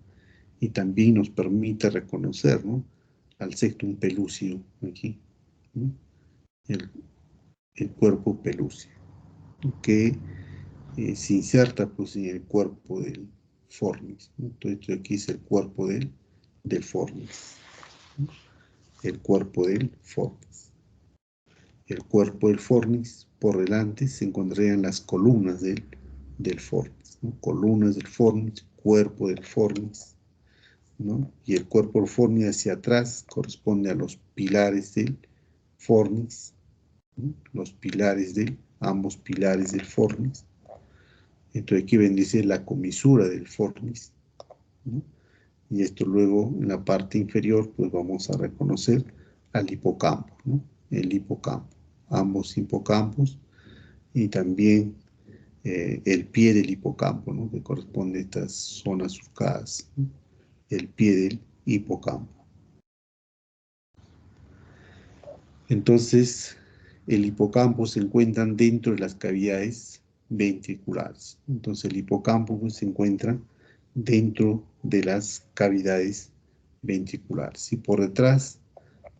y también nos permite reconocer, ¿no? Al septum pelúcido aquí, ¿no? El cuerpo pelúcido, que se inserta pues en el cuerpo del fornix, ¿no? Entonces esto aquí es el cuerpo del fornix, ¿no? El cuerpo del fornix. El cuerpo del fornix, por delante se encontrarían las columnas del fornix, ¿no? Columnas del fornix, cuerpo del fornix, ¿no? Y el cuerpo del fornix hacia atrás corresponde a los pilares del fornix, ¿no? Los pilares ambos pilares del fornix. Entonces aquí bendice la comisura del fornix, ¿no? Y esto luego en la parte inferior pues vamos a reconocer al hipocampo, ¿no? El hipocampo, ambos hipocampos y también el pie del hipocampo, ¿no? Que corresponde a estas zonas surcadas, ¿no? El pie del hipocampo. Entonces, el hipocampo se encuentra dentro de las cavidades ventriculares. Entonces, el hipocampo pues, se encuentra dentro de las cavidades ventriculares. Y por detrás,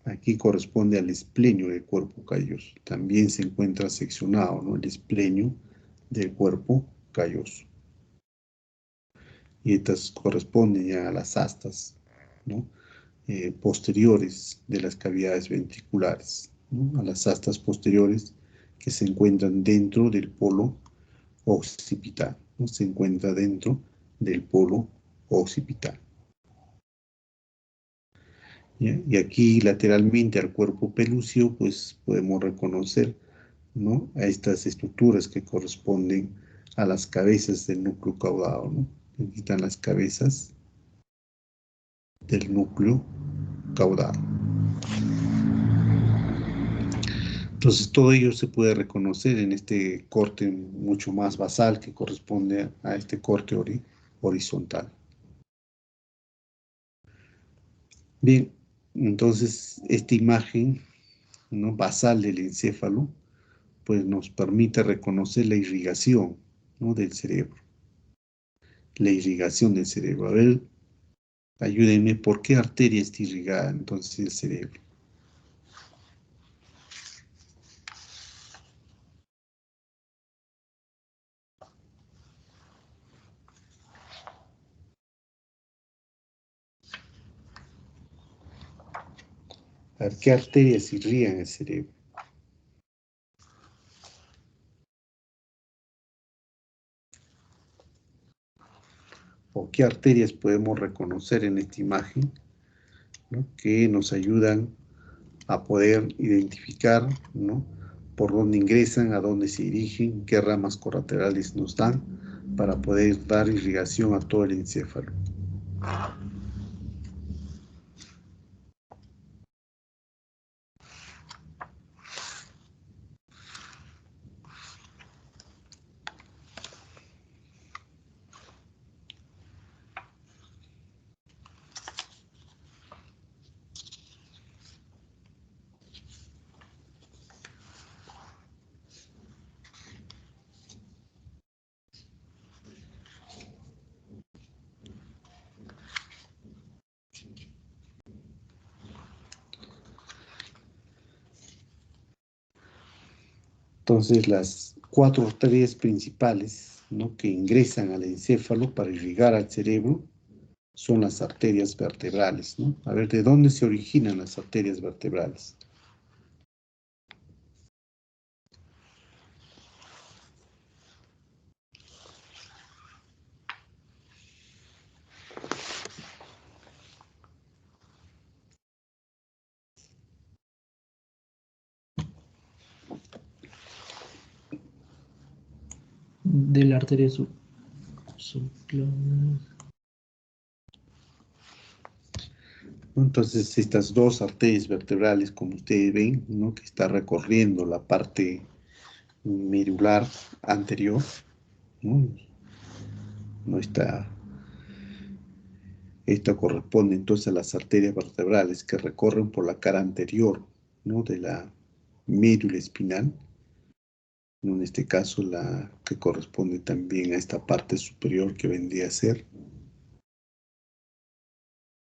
aquí corresponde al esplenio del cuerpo calloso. También se encuentra seccionado, ¿no? El esplenio del cuerpo calloso. Y estas corresponden ya a las astas, ¿no? Posteriores de las cavidades ventriculares, ¿no? A las astas posteriores que se encuentran dentro del polo occipital, ¿no? Se encuentra dentro del polo occipital. ¿Ya? Y aquí lateralmente al cuerpo pelúceo, pues podemos reconocer, ¿no? A estas estructuras que corresponden a las cabezas del núcleo caudado, ¿no? Aquí están las cabezas del núcleo caudado. Entonces todo ello se puede reconocer en este corte mucho más basal que corresponde a este corte horizontal. Bien, entonces esta imagen, ¿no?, basal del encéfalo, pues nos permite reconocer la irrigación, ¿no?, del cerebro. La irrigación del cerebro. A ver, ayúdenme, ¿por qué arteria está irrigada entonces el cerebro? A ver, ¿qué arterias irrigan el cerebro? ¿O qué arterias podemos reconocer en esta imagen, ¿no?, que nos ayudan a poder identificar, ¿no?, por dónde ingresan, a dónde se dirigen, qué ramas colaterales nos dan para poder dar irrigación a todo el encéfalo? Entonces, las 4 arterias principales, ¿no?, que ingresan al encéfalo para irrigar al cerebro son las arterias vertebrales, ¿no? A ver, ¿de dónde se originan las arterias vertebrales? De la arteria subclaviana. Entonces, estas 2 arterias vertebrales, como ustedes ven, ¿no?, que está recorriendo la parte medular anterior, ¿no? Esto corresponde entonces a las arterias vertebrales que recorren por la cara anterior, ¿no?, de la médula espinal, ¿no?, en este caso la que corresponde también a esta parte superior que vendría a ser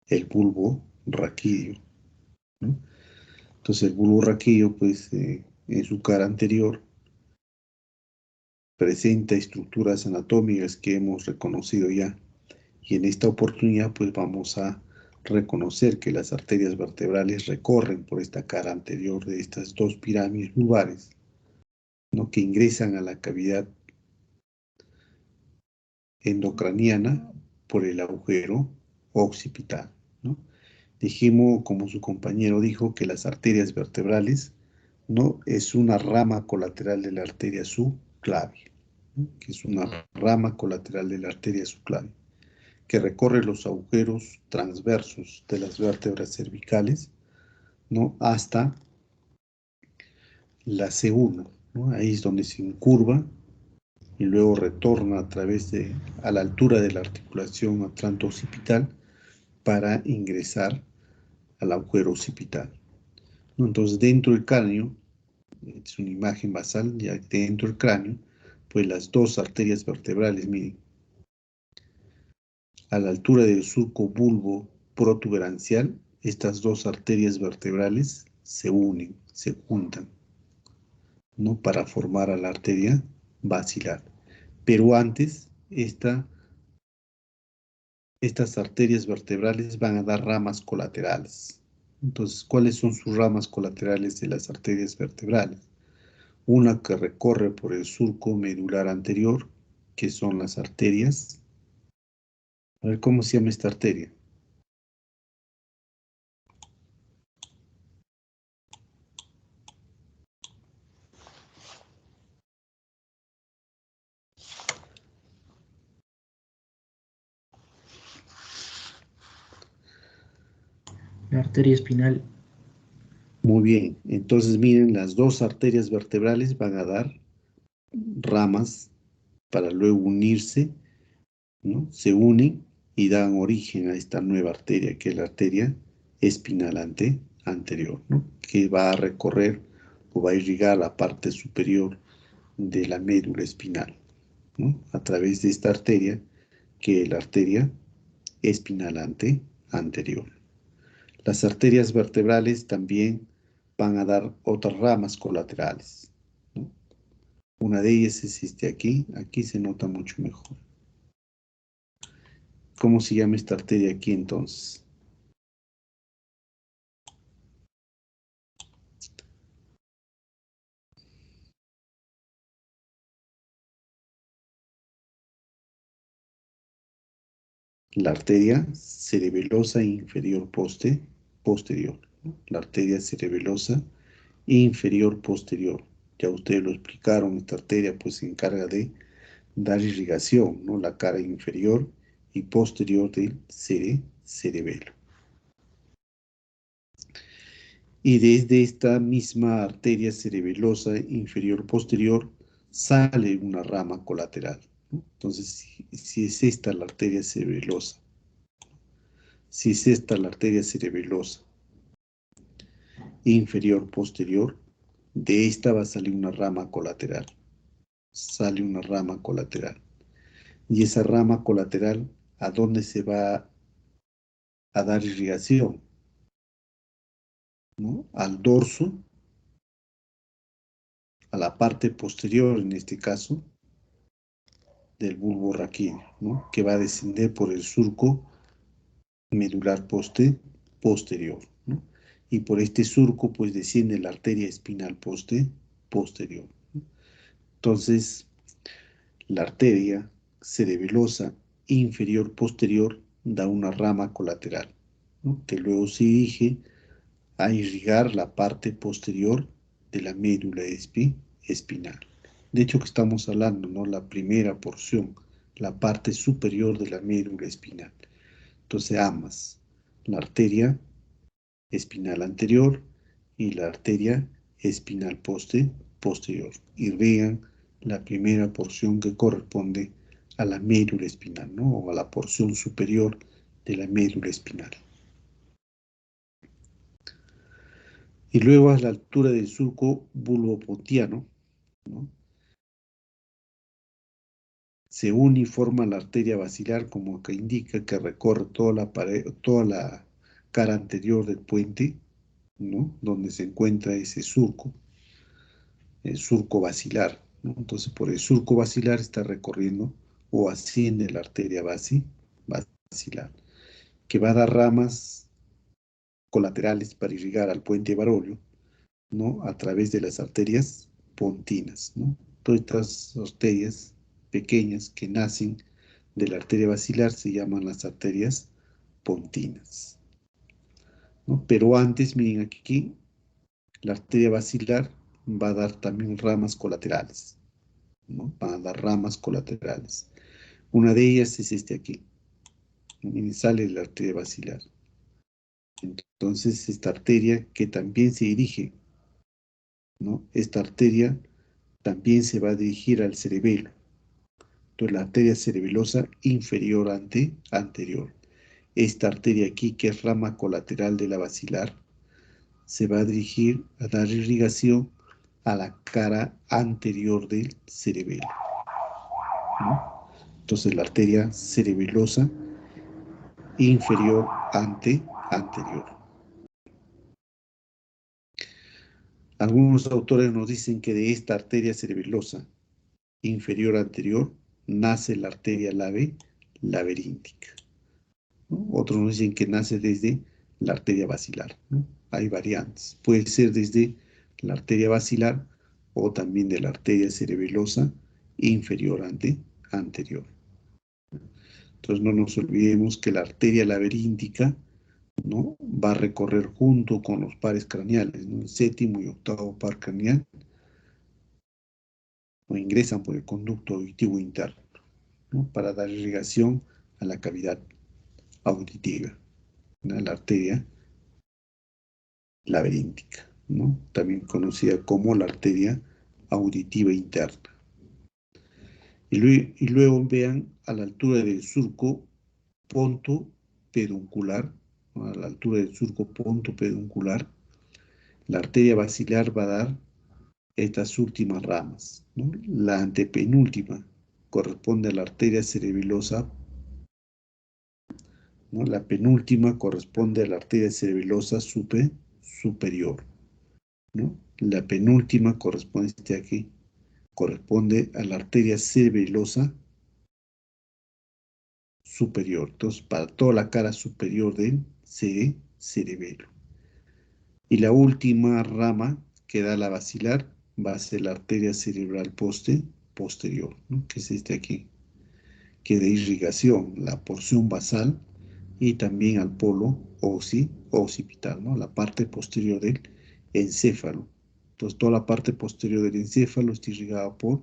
el bulbo raquídeo, ¿no? Entonces el bulbo raquídeo, pues, en su cara anterior presenta estructuras anatómicas que hemos reconocido ya. Y en esta oportunidad, pues, vamos a reconocer que las arterias vertebrales recorren por esta cara anterior de estas 2 pirámides bulbares, ¿no?, que ingresan a la cavidad endocraniana por el agujero occipital, ¿no? Dijimos, como su compañero dijo, que las arterias vertebrales, ¿no?, es una rama colateral de la arteria subclavia, ¿no?, que es una rama colateral de la arteria subclavia, que recorre los agujeros transversos de las vértebras cervicales, ¿no?, hasta la C1, ¿no? Ahí es donde se incurva y luego retorna a la altura de la articulación atlanto-occipital para ingresar al agujero occipital, ¿no? Entonces, dentro del cráneo, es una imagen basal, ya dentro del cráneo, pues las 2 arterias vertebrales, miren, a la altura del surco bulbo protuberancial, estas 2 arterias vertebrales se unen, se juntan, ¿no?, para formar a la arteria basilar. Pero antes, estas arterias vertebrales van a dar ramas colaterales. Entonces, ¿cuáles son sus ramas colaterales de las arterias vertebrales? Una que recorre por el surco medular anterior, que son las arterias. A ver, ¿cómo se llama esta arteria? La arteria espinal. Muy bien, entonces miren, las dos arterias vertebrales van a dar ramas para luego unirse, ¿no? Se unen y dan origen a esta nueva arteria, que es la arteria espinal anterior, ¿no? Que va a recorrer o va a irrigar la parte superior de la médula espinal, ¿no? A través de esta arteria, que es la arteria espinal anterior. Las arterias vertebrales también van a dar otras ramas colaterales, ¿no? Una de ellas es aquí se nota mucho mejor. ¿Cómo se llama esta arteria aquí entonces? La arteria cerebelosa inferior posterior, ¿no? La arteria cerebelosa inferior posterior. Ya ustedes lo explicaron, esta arteria pues se encarga de dar irrigación, ¿no? La cara inferior y posterior del cerebelo. Y desde esta misma arteria cerebelosa inferior posterior sale una rama colateral, ¿no? Entonces, si es esta la arteria cerebelosa, si es esta la arteria cerebelosa inferior posterior, de esta va a salir una rama colateral. Sale una rama colateral. Y esa rama colateral, ¿a dónde se va a dar irrigación? ¿No? Al dorso, a la parte posterior, en este caso, del bulbo raquídeo, ¿no? Que va a descender por el surco medular posterior, ¿no? Y por este surco, pues desciende la arteria espinal posterior, ¿no? Entonces, la arteria cerebelosa inferior posterior da una rama colateral, ¿no? Que luego se dirige a irrigar la parte posterior de la médula espinal. De hecho, que estamos hablando, ¿no? La primera porción, la parte superior de la médula espinal. Entonces, ambas, la arteria espinal anterior y la arteria espinal posterior, irrigan la primera porción que corresponde a la médula espinal, ¿no? O a la porción superior de la médula espinal. Y luego a la altura del surco bulbopontiano, ¿no? Se une y forma la arteria basilar, como que indica que recorre toda la cara anterior del puente, ¿no? Donde se encuentra ese surco, el surco basilar, ¿no? Entonces, por el surco basilar está recorriendo o asciende la arteria basilar, que va a dar ramas colaterales para irrigar al puente Barolio, ¿no? A través de las arterias pontinas, ¿no? Todas estas arterias pequeñas que nacen de la arteria basilar se llaman las arterias pontinas, ¿no? Pero antes, miren aquí, la arteria basilar va a dar también ramas colaterales, ¿no? Va a dar ramas colaterales. Una de ellas es aquí. Miren, sale la arteria basilar. Entonces, esta arteria que también se dirige, ¿no? Esta arteria también se va a dirigir al cerebelo. Entonces, la arteria cerebelosa inferior anterior. Esta arteria aquí, que es rama colateral de la basilar, se va a dirigir a dar irrigación a la cara anterior del cerebelo, ¿no? Entonces, la arteria cerebelosa inferior anterior. Algunos autores nos dicen que de esta arteria cerebelosa inferior anterior nace la arteria laberíntica, ¿no? Otros nos dicen que nace desde la arteria basilar, ¿no? Hay variantes. Puede ser desde la arteria basilar o también de la arteria cerebelosa inferior anterior. Entonces no nos olvidemos que la arteria laberíntica, ¿no? Va a recorrer junto con los pares craneales, ¿no? El séptimo y octavo par craneal, o ingresan por el conducto auditivo interno, ¿no? Para dar irrigación a la cavidad auditiva, ¿no? La arteria laberíntica, ¿no? También conocida como la arteria auditiva interna. Y luego vean a la altura del surco ponto-peduncular, ¿no? A la altura del surco ponto-peduncular, la arteria basilar va a dar estas últimas ramas, ¿no? La antepenúltima corresponde a la arteria cerebelosa, ¿no? La penúltima corresponde a la arteria cerebelosa superior, ¿no? La penúltima corresponde aquí, corresponde a la arteria cerebelosa superior. Entonces, para toda la cara superior del cerebelo. Y la última rama que da la basilar va a ser la arteria cerebral posterior, ¿no? Que es este aquí, que de irrigación, la porción basal y también al polo occipital, ¿no? La parte posterior del encéfalo. Entonces, toda la parte posterior del encéfalo está irrigada por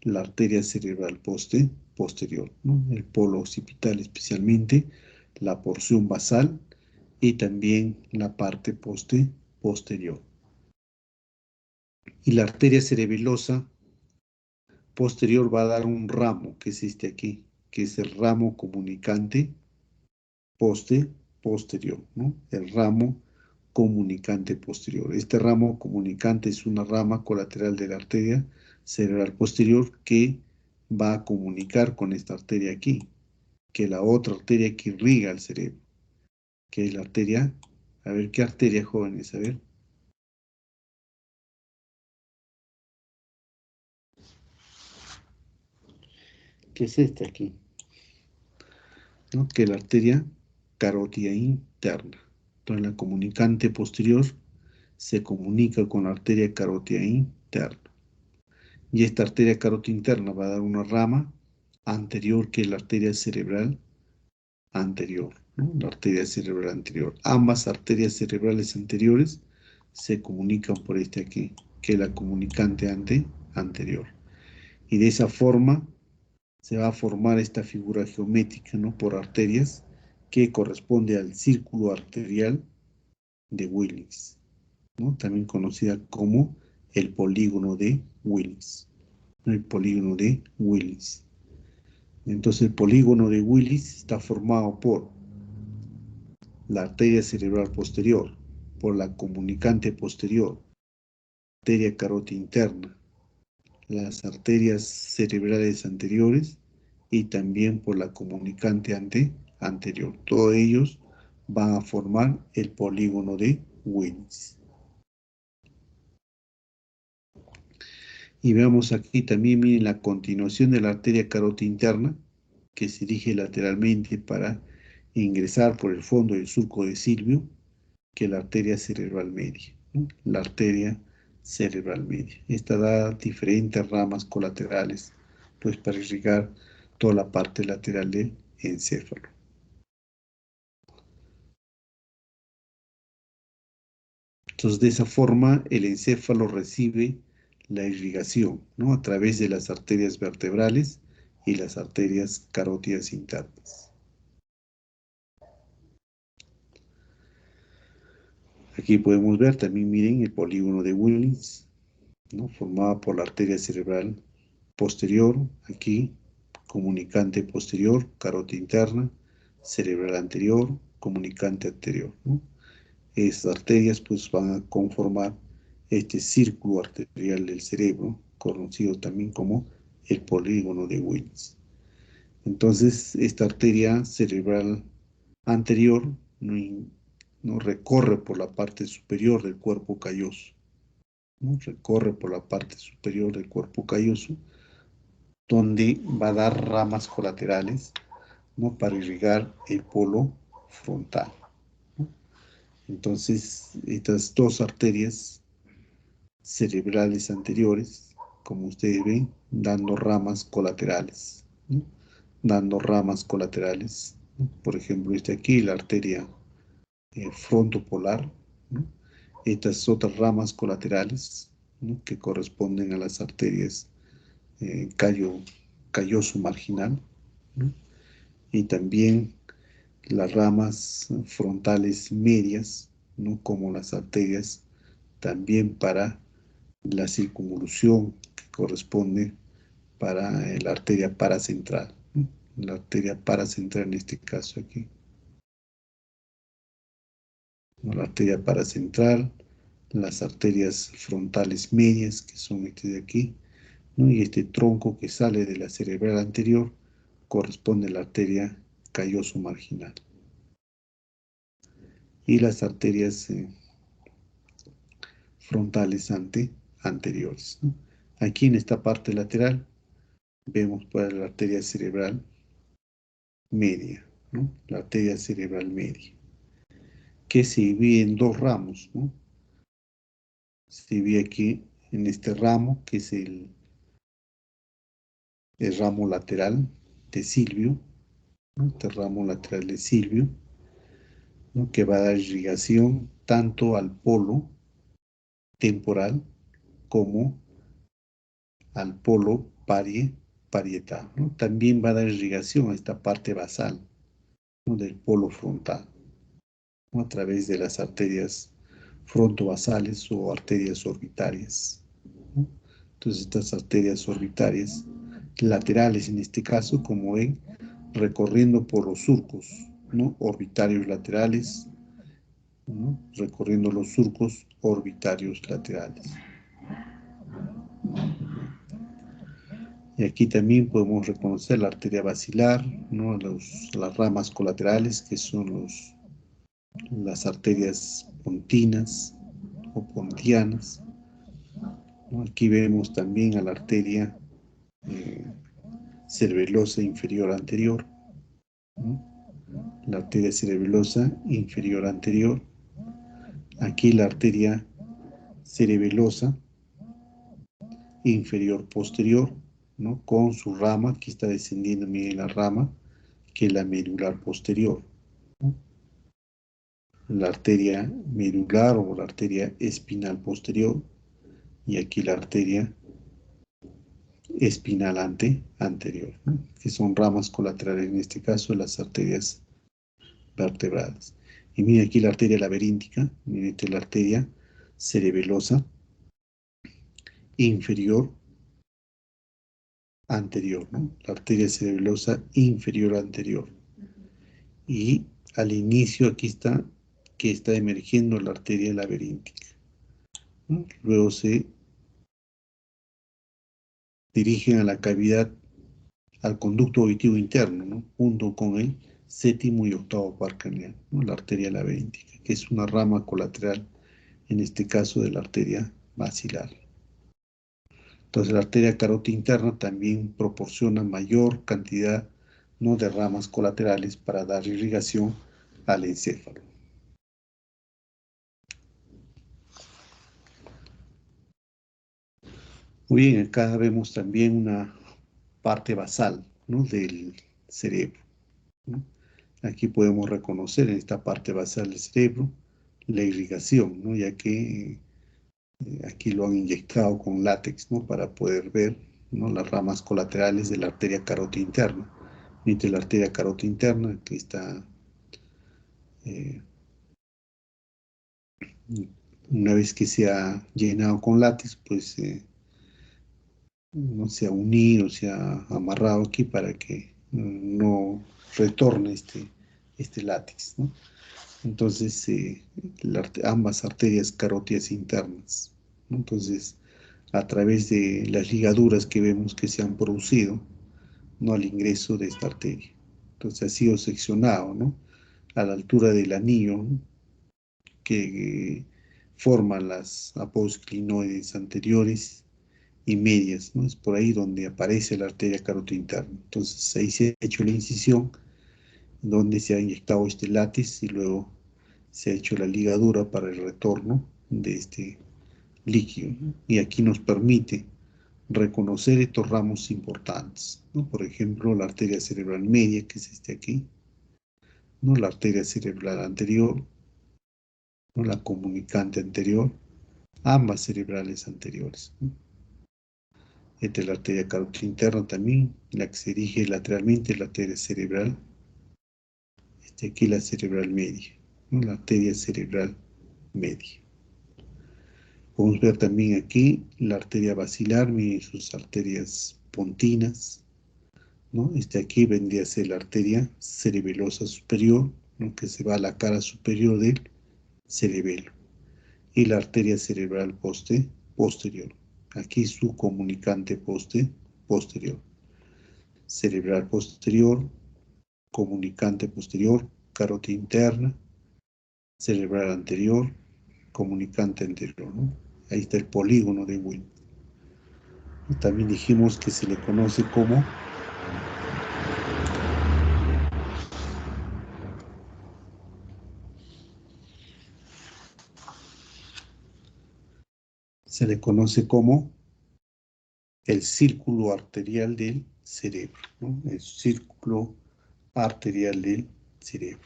la arteria cerebral posterior, ¿no? El polo occipital especialmente, la porción basal y también la parte posterior. Y la arteria cerebelosa posterior va a dar un ramo, que es este aquí, que es el ramo comunicante posterior, ¿no? El ramo comunicante posterior. Este ramo comunicante es una rama colateral de la arteria cerebral posterior que va a comunicar con esta arteria aquí, que es la otra arteria que irriga el cerebro, que es la arteria, a ver, ¿qué arteria, jóvenes? A ver. ¿Qué es esta aquí? ¿No? Que es la arteria carótida interna. Entonces la comunicante posterior se comunica con la arteria carótida interna. Y esta arteria carótida interna va a dar una rama anterior que es la arteria cerebral anterior, ¿no? La arteria cerebral anterior. Ambas arterias cerebrales anteriores se comunican por este aquí, que es la comunicante anterior. Y de esa forma se va a formar esta figura geométrica, ¿no? Por arterias que corresponde al círculo arterial de Willis, ¿no? También conocida como el polígono de Willis. El polígono de Willis. Entonces el polígono de Willis está formado por la arteria cerebral posterior, por la comunicante posterior, arteria carótida interna, las arterias cerebrales anteriores y también por la comunicante anterior. Todos ellos van a formar el polígono de Willis. Y veamos aquí también, miren, la continuación de la arteria carótida interna, que se dirige lateralmente para ingresar por el fondo del surco de Silvio, que es la arteria cerebral media, ¿no? La arteria cerebral media. Esta da diferentes ramas colaterales, pues para irrigar toda la parte lateral del encéfalo. Entonces, de esa forma, el encéfalo recibe la irrigación, ¿no? A través de las arterias vertebrales y las arterias carótidas internas. Aquí podemos ver también, miren, el polígono de Willis, ¿no? Formado por la arteria cerebral posterior, aquí, comunicante posterior, carótida interna, cerebral anterior, comunicante anterior, ¿no? Estas arterias pues van a conformar este círculo arterial del cerebro, conocido también como el polígono de Willis. Entonces, esta arteria cerebral anterior no recorre por la parte superior del cuerpo calloso, ¿no? Recorre por la parte superior del cuerpo calloso, donde va a dar ramas colaterales, ¿no? Para irrigar el polo frontal, ¿no? Entonces, estas dos arterias cerebrales anteriores, como ustedes ven, dando ramas colaterales, ¿no? Dando ramas colaterales, ¿no? Por ejemplo, este aquí, la arteria frontopolar, ¿no? Estas otras ramas colaterales, ¿no? Que corresponden a las arterias calloso marginal, ¿no? Y también las ramas frontales medias, ¿no? Como las arterias también para la circunvolución que corresponde para la arteria paracentral, ¿no? La arteria paracentral en este caso aquí, ¿no? La arteria paracentral, las arterias frontales medias, que son este de aquí, ¿no? Y este tronco que sale de la cerebral anterior corresponde a la arteria calloso marginal. Y las arterias frontales anteriores, ¿no? Aquí en esta parte lateral vemos para la arteria cerebral media, ¿no? La arteria cerebral media, que se divide en dos ramos, ¿no? Se divide aquí en este ramo, que es el ramo lateral de Silvio, ¿no? Este ramo lateral de Silvio, ¿no? Que va a dar irrigación tanto al polo temporal como al polo parietal, ¿no? También va a dar irrigación a esta parte basal, ¿no? Del polo frontal, ¿no? A través de las arterias frontovasales o arterias orbitarias, ¿no? Entonces estas arterias orbitarias, laterales en este caso, como ven, recorriendo por los surcos, ¿no? Orbitarios laterales, ¿no? Recorriendo los surcos orbitarios laterales. Y aquí también podemos reconocer la arteria basilar, ¿no? Las ramas colaterales, que son las arterias pontinas o pontianas, ¿no? Aquí vemos también a la arteria cerebelosa inferior anterior, ¿no? La arteria cerebelosa inferior anterior. Aquí la arteria cerebelosa inferior posterior, ¿no? Con su rama, que está descendiendo, miren la rama, que es la medular posterior, ¿no? La arteria medular o la arteria espinal posterior, y aquí la arteria espinal anterior, ¿no? Que son ramas colaterales, en este caso, las arterias vertebrales. Y miren aquí la arteria laberíntica, miren esta es la arteria cerebelosa inferior anterior, ¿no? La arteria cerebelosa inferior anterior. Y al inicio aquí está, que está emergiendo la arteria laberíntica, ¿no? Luego se dirigen a la cavidad, al conducto auditivo interno, ¿no? Junto con el séptimo y octavo par craneal, ¿no? La arteria laberíntica, que es una rama colateral, en este caso de la arteria basilar. Entonces la arteria carótida interna también proporciona mayor cantidad, ¿no? De ramas colaterales para dar irrigación al encéfalo. Muy bien, acá vemos también una parte basal, ¿no? Del cerebro, ¿no? Aquí podemos reconocer en esta parte basal del cerebro la irrigación, ¿no? Ya que aquí lo han inyectado con látex, ¿no? Para poder ver, ¿no? Las ramas colaterales de la arteria carótida interna. Miren la arteria carótida interna, que está, una vez que se ha llenado con látex, pues no se ha unido, se ha amarrado aquí para que no retorne este látex, ¿no? Entonces, ambas arterias carótidas internas, ¿no? Entonces, a través de las ligaduras que vemos que se han producido, ¿no? Al ingreso de esta arteria. Entonces, ha sido seccionado, ¿no? A la altura del anillo, ¿no? Que forman las apoclinoides anteriores y medias, ¿no? Es por ahí donde aparece la arteria carótida interna. Entonces, ahí se ha hecho la incisión, donde se ha inyectado este látex y luego se ha hecho la ligadura para el retorno de este líquido, ¿no? Y aquí nos permite reconocer estos ramos importantes, ¿no? Por ejemplo, la arteria cerebral media, que es este aquí, ¿no? La arteria cerebral anterior, ¿no? La comunicante anterior, ambas cerebrales anteriores, ¿no? Esta es la arteria carótida interna también, la que se dirige lateralmente, la arteria cerebral, aquí la cerebral media, ¿no? La arteria cerebral media. Podemos ver también aquí la arteria basilar, miren sus arterias pontinas, ¿no? Aquí vendría a ser la arteria cerebelosa superior, ¿no? Que se va a la cara superior del cerebelo. Y la arteria cerebral posterior. Aquí su comunicante posterior. Cerebral posterior, comunicante posterior, carótida interna, cerebral anterior, comunicante anterior, ¿no? Ahí está el polígono de Wien. También dijimos que se le conoce como el círculo arterial del cerebro, ¿no? El círculo arterial del cerebro.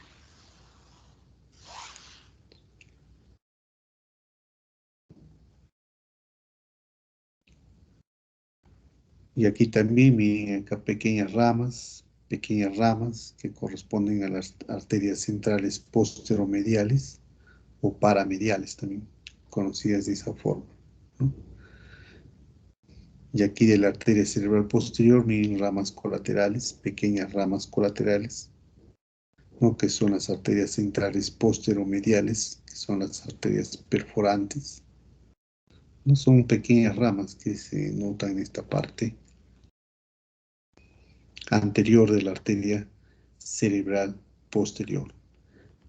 Y aquí también miren acá pequeñas ramas que corresponden a las arterias centrales posteromediales o paramediales también, conocidas de esa forma, ¿no? Y aquí de la arteria cerebral posterior miren ramas colaterales, pequeñas ramas colaterales, ¿no? Que son las arterias centrales posteromediales, que son las arterias perforantes. No son pequeñas ramas que se notan en esta parte anterior de la arteria cerebral posterior.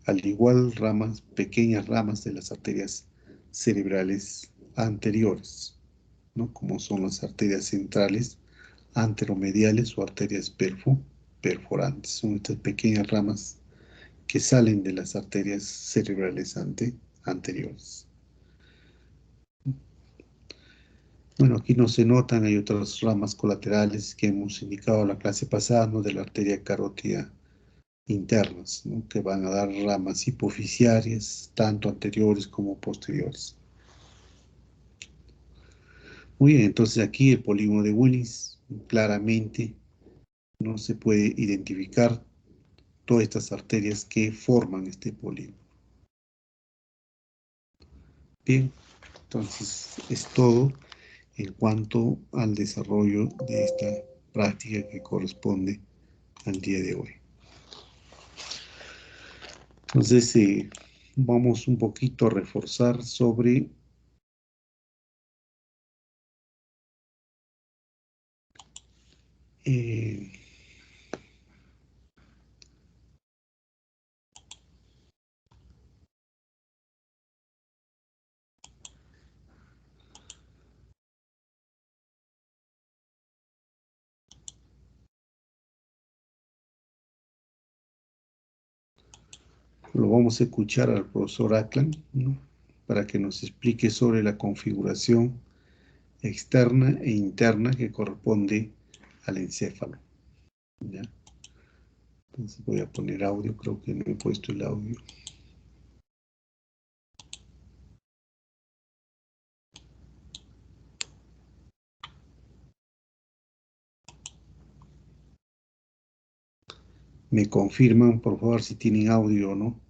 Al igual pequeñas ramas de las arterias cerebrales anteriores, ¿no? Como son las arterias centrales anteromediales o arterias perforantes. Son estas pequeñas ramas que salen de las arterias cerebrales anteriores. Bueno, aquí no se notan, hay otras ramas colaterales que hemos indicado en la clase pasada, ¿no? De la arteria carótida internas, ¿no? Que van a dar ramas hipoficiarias, tanto anteriores como posteriores. Muy bien, entonces aquí el polígono de Willis claramente no se puede identificar todas estas arterias que forman este polígono. Bien, entonces es todo en cuanto al desarrollo de esta práctica que corresponde al día de hoy. Entonces vamos un poquito a reforzar sobre lo vamos a escuchar al profesor Aklan, ¿no? Para que nos explique sobre la configuración externa e interna que corresponde al encéfalo, ¿ya? Entonces voy a poner audio, creo que no he puesto el audio. Me confirman, por favor, si tienen audio o no.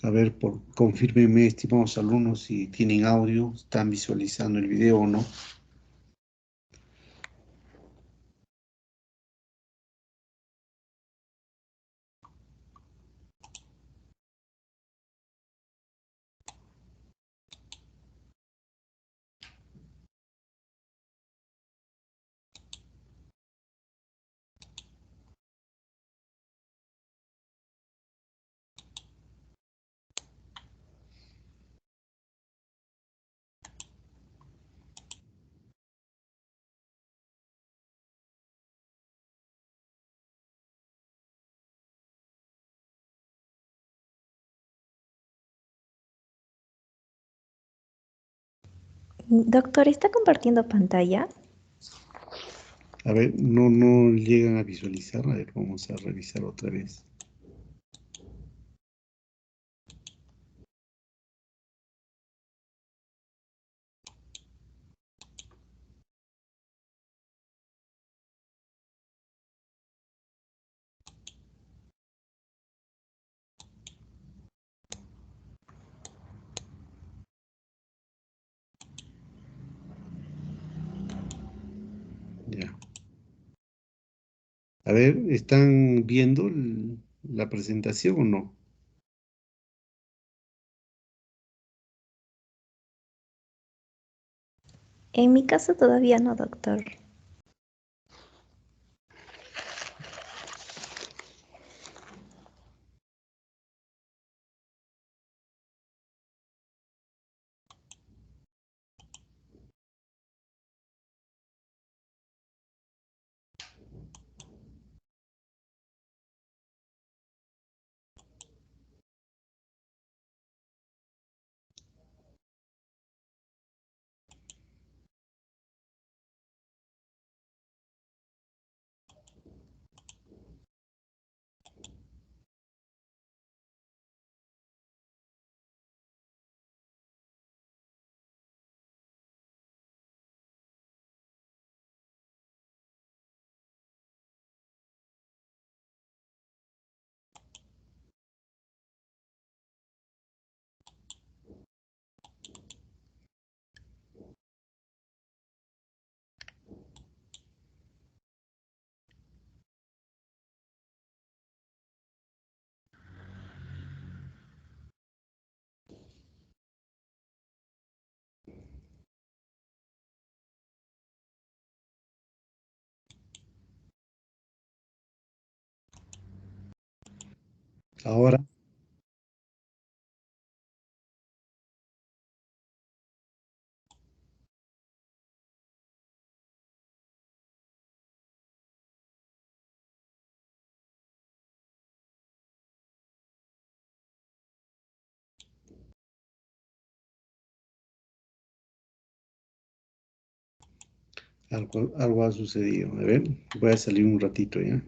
A ver, confírmenme, estimados alumnos, si tienen audio, están visualizando el video o no. Doctor, ¿está compartiendo pantalla? A ver, no llegan a visualizar. A ver, vamos a revisar otra vez. A ver, ¿están viendo la presentación o no? En mi caso todavía no, doctor. Ahora, algo ha sucedido. A ver, voy a salir un ratito ya.